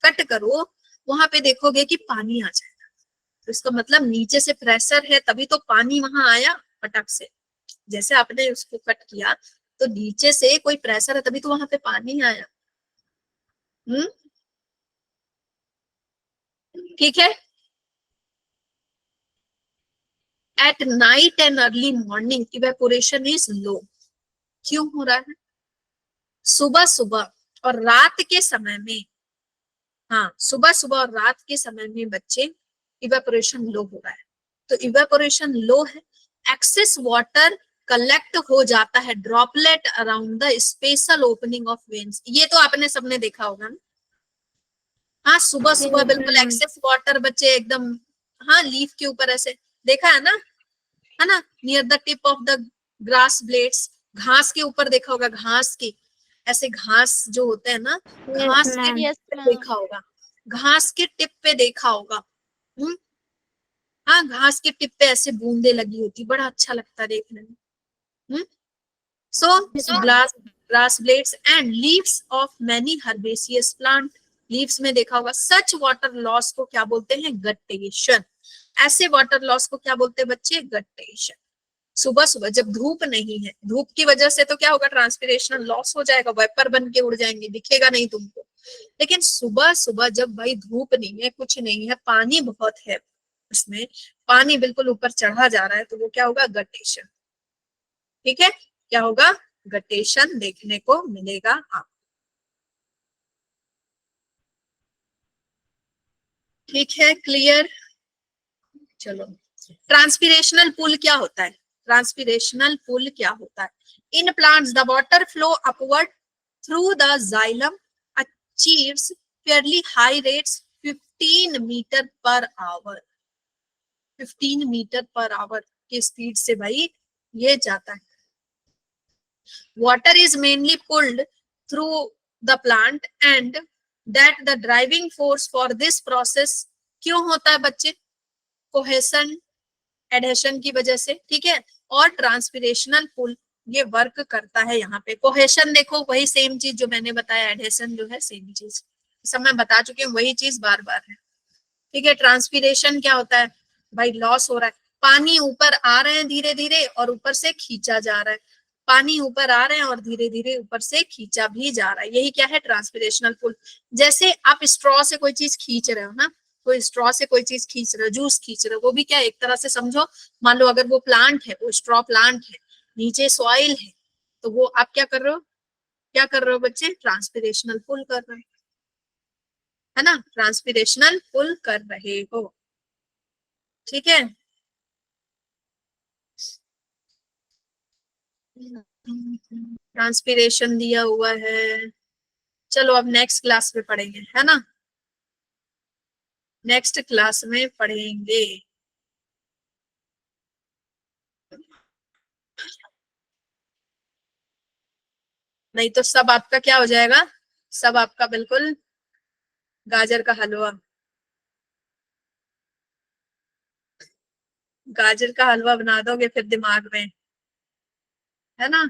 कट करो, वहां पे देखोगे कि पानी आ जाएगा, तो इसका मतलब नीचे से प्रेशर है, तभी तो पानी वहां आया फटाक से। जैसे आपने उसको कट किया तो नीचे से कोई प्रेशर है, तभी तो वहां पे पानी आया। ठीक है। At night and early morning evaporation is low. क्यों हो रहा है? सुबह और रात के समय में, हाँ, सुबह और रात के समय में बच्चे इवेपोरेशन लो हो रहा है। तो इवेपोरेशन लो है, एक्सेस वाटर कलेक्ट हो जाता है, droplet around the special opening of veins. ये तो आपने सबने देखा होगा ना। हाँ, सुबह बिल्कुल एक्सेस वाटर बच्चे एकदम, हाँ, लीफ के ऊपर ऐसे देखा है ना, near the tip of the grass blades, घास के ऊपर देखा होगा, घास की ऐसे, घास जो होते हैं ना, घास के टिप पे देखा होगा, घास के टिप पे देखा होगा। हाँ, घास के टिप पे ऐसे बूंदे लगी होती, बड़ा अच्छा लगता है देखने में। So grass blades and leaves of many herbaceous plant, leaves में देखा होगा। सच वाटर लॉस को क्या बोलते हैं? गट्टेशन। ऐसे वाटर लॉस को क्या बोलते हैं बच्चे? गट्टेशन। सुबह सुबह जब धूप नहीं है, धूप की वजह से तो क्या होगा, ट्रांसपिरेशनल लॉस हो जाएगा, वेपर बन के उड़ जाएंगे, दिखेगा नहीं तुमको। लेकिन सुबह सुबह जब भाई धूप नहीं है, कुछ नहीं है, पानी बहुत है, उसमें पानी बिल्कुल ऊपर चढ़ा जा रहा है, तो वो क्या होगा, गटेशन। ठीक है, क्या होगा, गटेशन देखने को मिलेगा आप। ठीक है, क्लियर। चलो, ट्रांसपिरेशनल पुल क्या होता है, ट्रांसपिरेशनल पुल क्या होता है? In plants the water flow upward through the xylem achieves fairly high rates 15 meter per hour. 15 meter per hour की स्पीड से भाई ये जाता है। Water is mainly pulled through the plant and that the driving force for this process क्यों होता है बच्चे? कोहेशन एडहेशन की वजह से। ठीक है, और ट्रांसपिरेशनल पुल ये वर्क करता है यहाँ पे। कोहेशन देखो वही सेम चीज जो मैंने बताया, एडहेशन जो है सेम चीज, सब मैं बता चुकी हूँ, वही चीज बार बार है। ठीक है, ट्रांसपिरेशन क्या होता है भाई, लॉस हो रहा है, पानी ऊपर आ रहे हैं धीरे धीरे और ऊपर से खींचा जा रहा है, पानी ऊपर आ रहे हैं और धीरे धीरे ऊपर से खींचा भी जा रहा है, यही क्या है, ट्रांसपिरेशनल पुल। जैसे आप स्ट्रॉ से कोई चीज खींच रहे हो ना, कोई स्ट्रॉ से कोई चीज खींच रहे हो, जूस खींच रहे हो, वो भी क्या एक तरह से समझो, मान लो अगर वो प्लांट है, वो स्ट्रॉ प्लांट है, नीचे सॉइल है, तो वो आप क्या कर रहे हो, क्या कर रहे हो बच्चे, ट्रांसपिरेशनल पुल कर रहे हो, है ना, ट्रांसपिरेशनल पुल कर रहे हो। ठीक है, ट्रांसपिरेशन दिया हुआ है। चलो अब नेक्स्ट क्लास में पढ़ेंगे, है ना, नेक्स्ट क्लास में पढ़ेंगे। नहीं तो सब आपका क्या हो जाएगा, सब आपका बिल्कुल गाजर का हलवा, गाजर का हलवा बना दोगे फिर दिमाग में, है ना।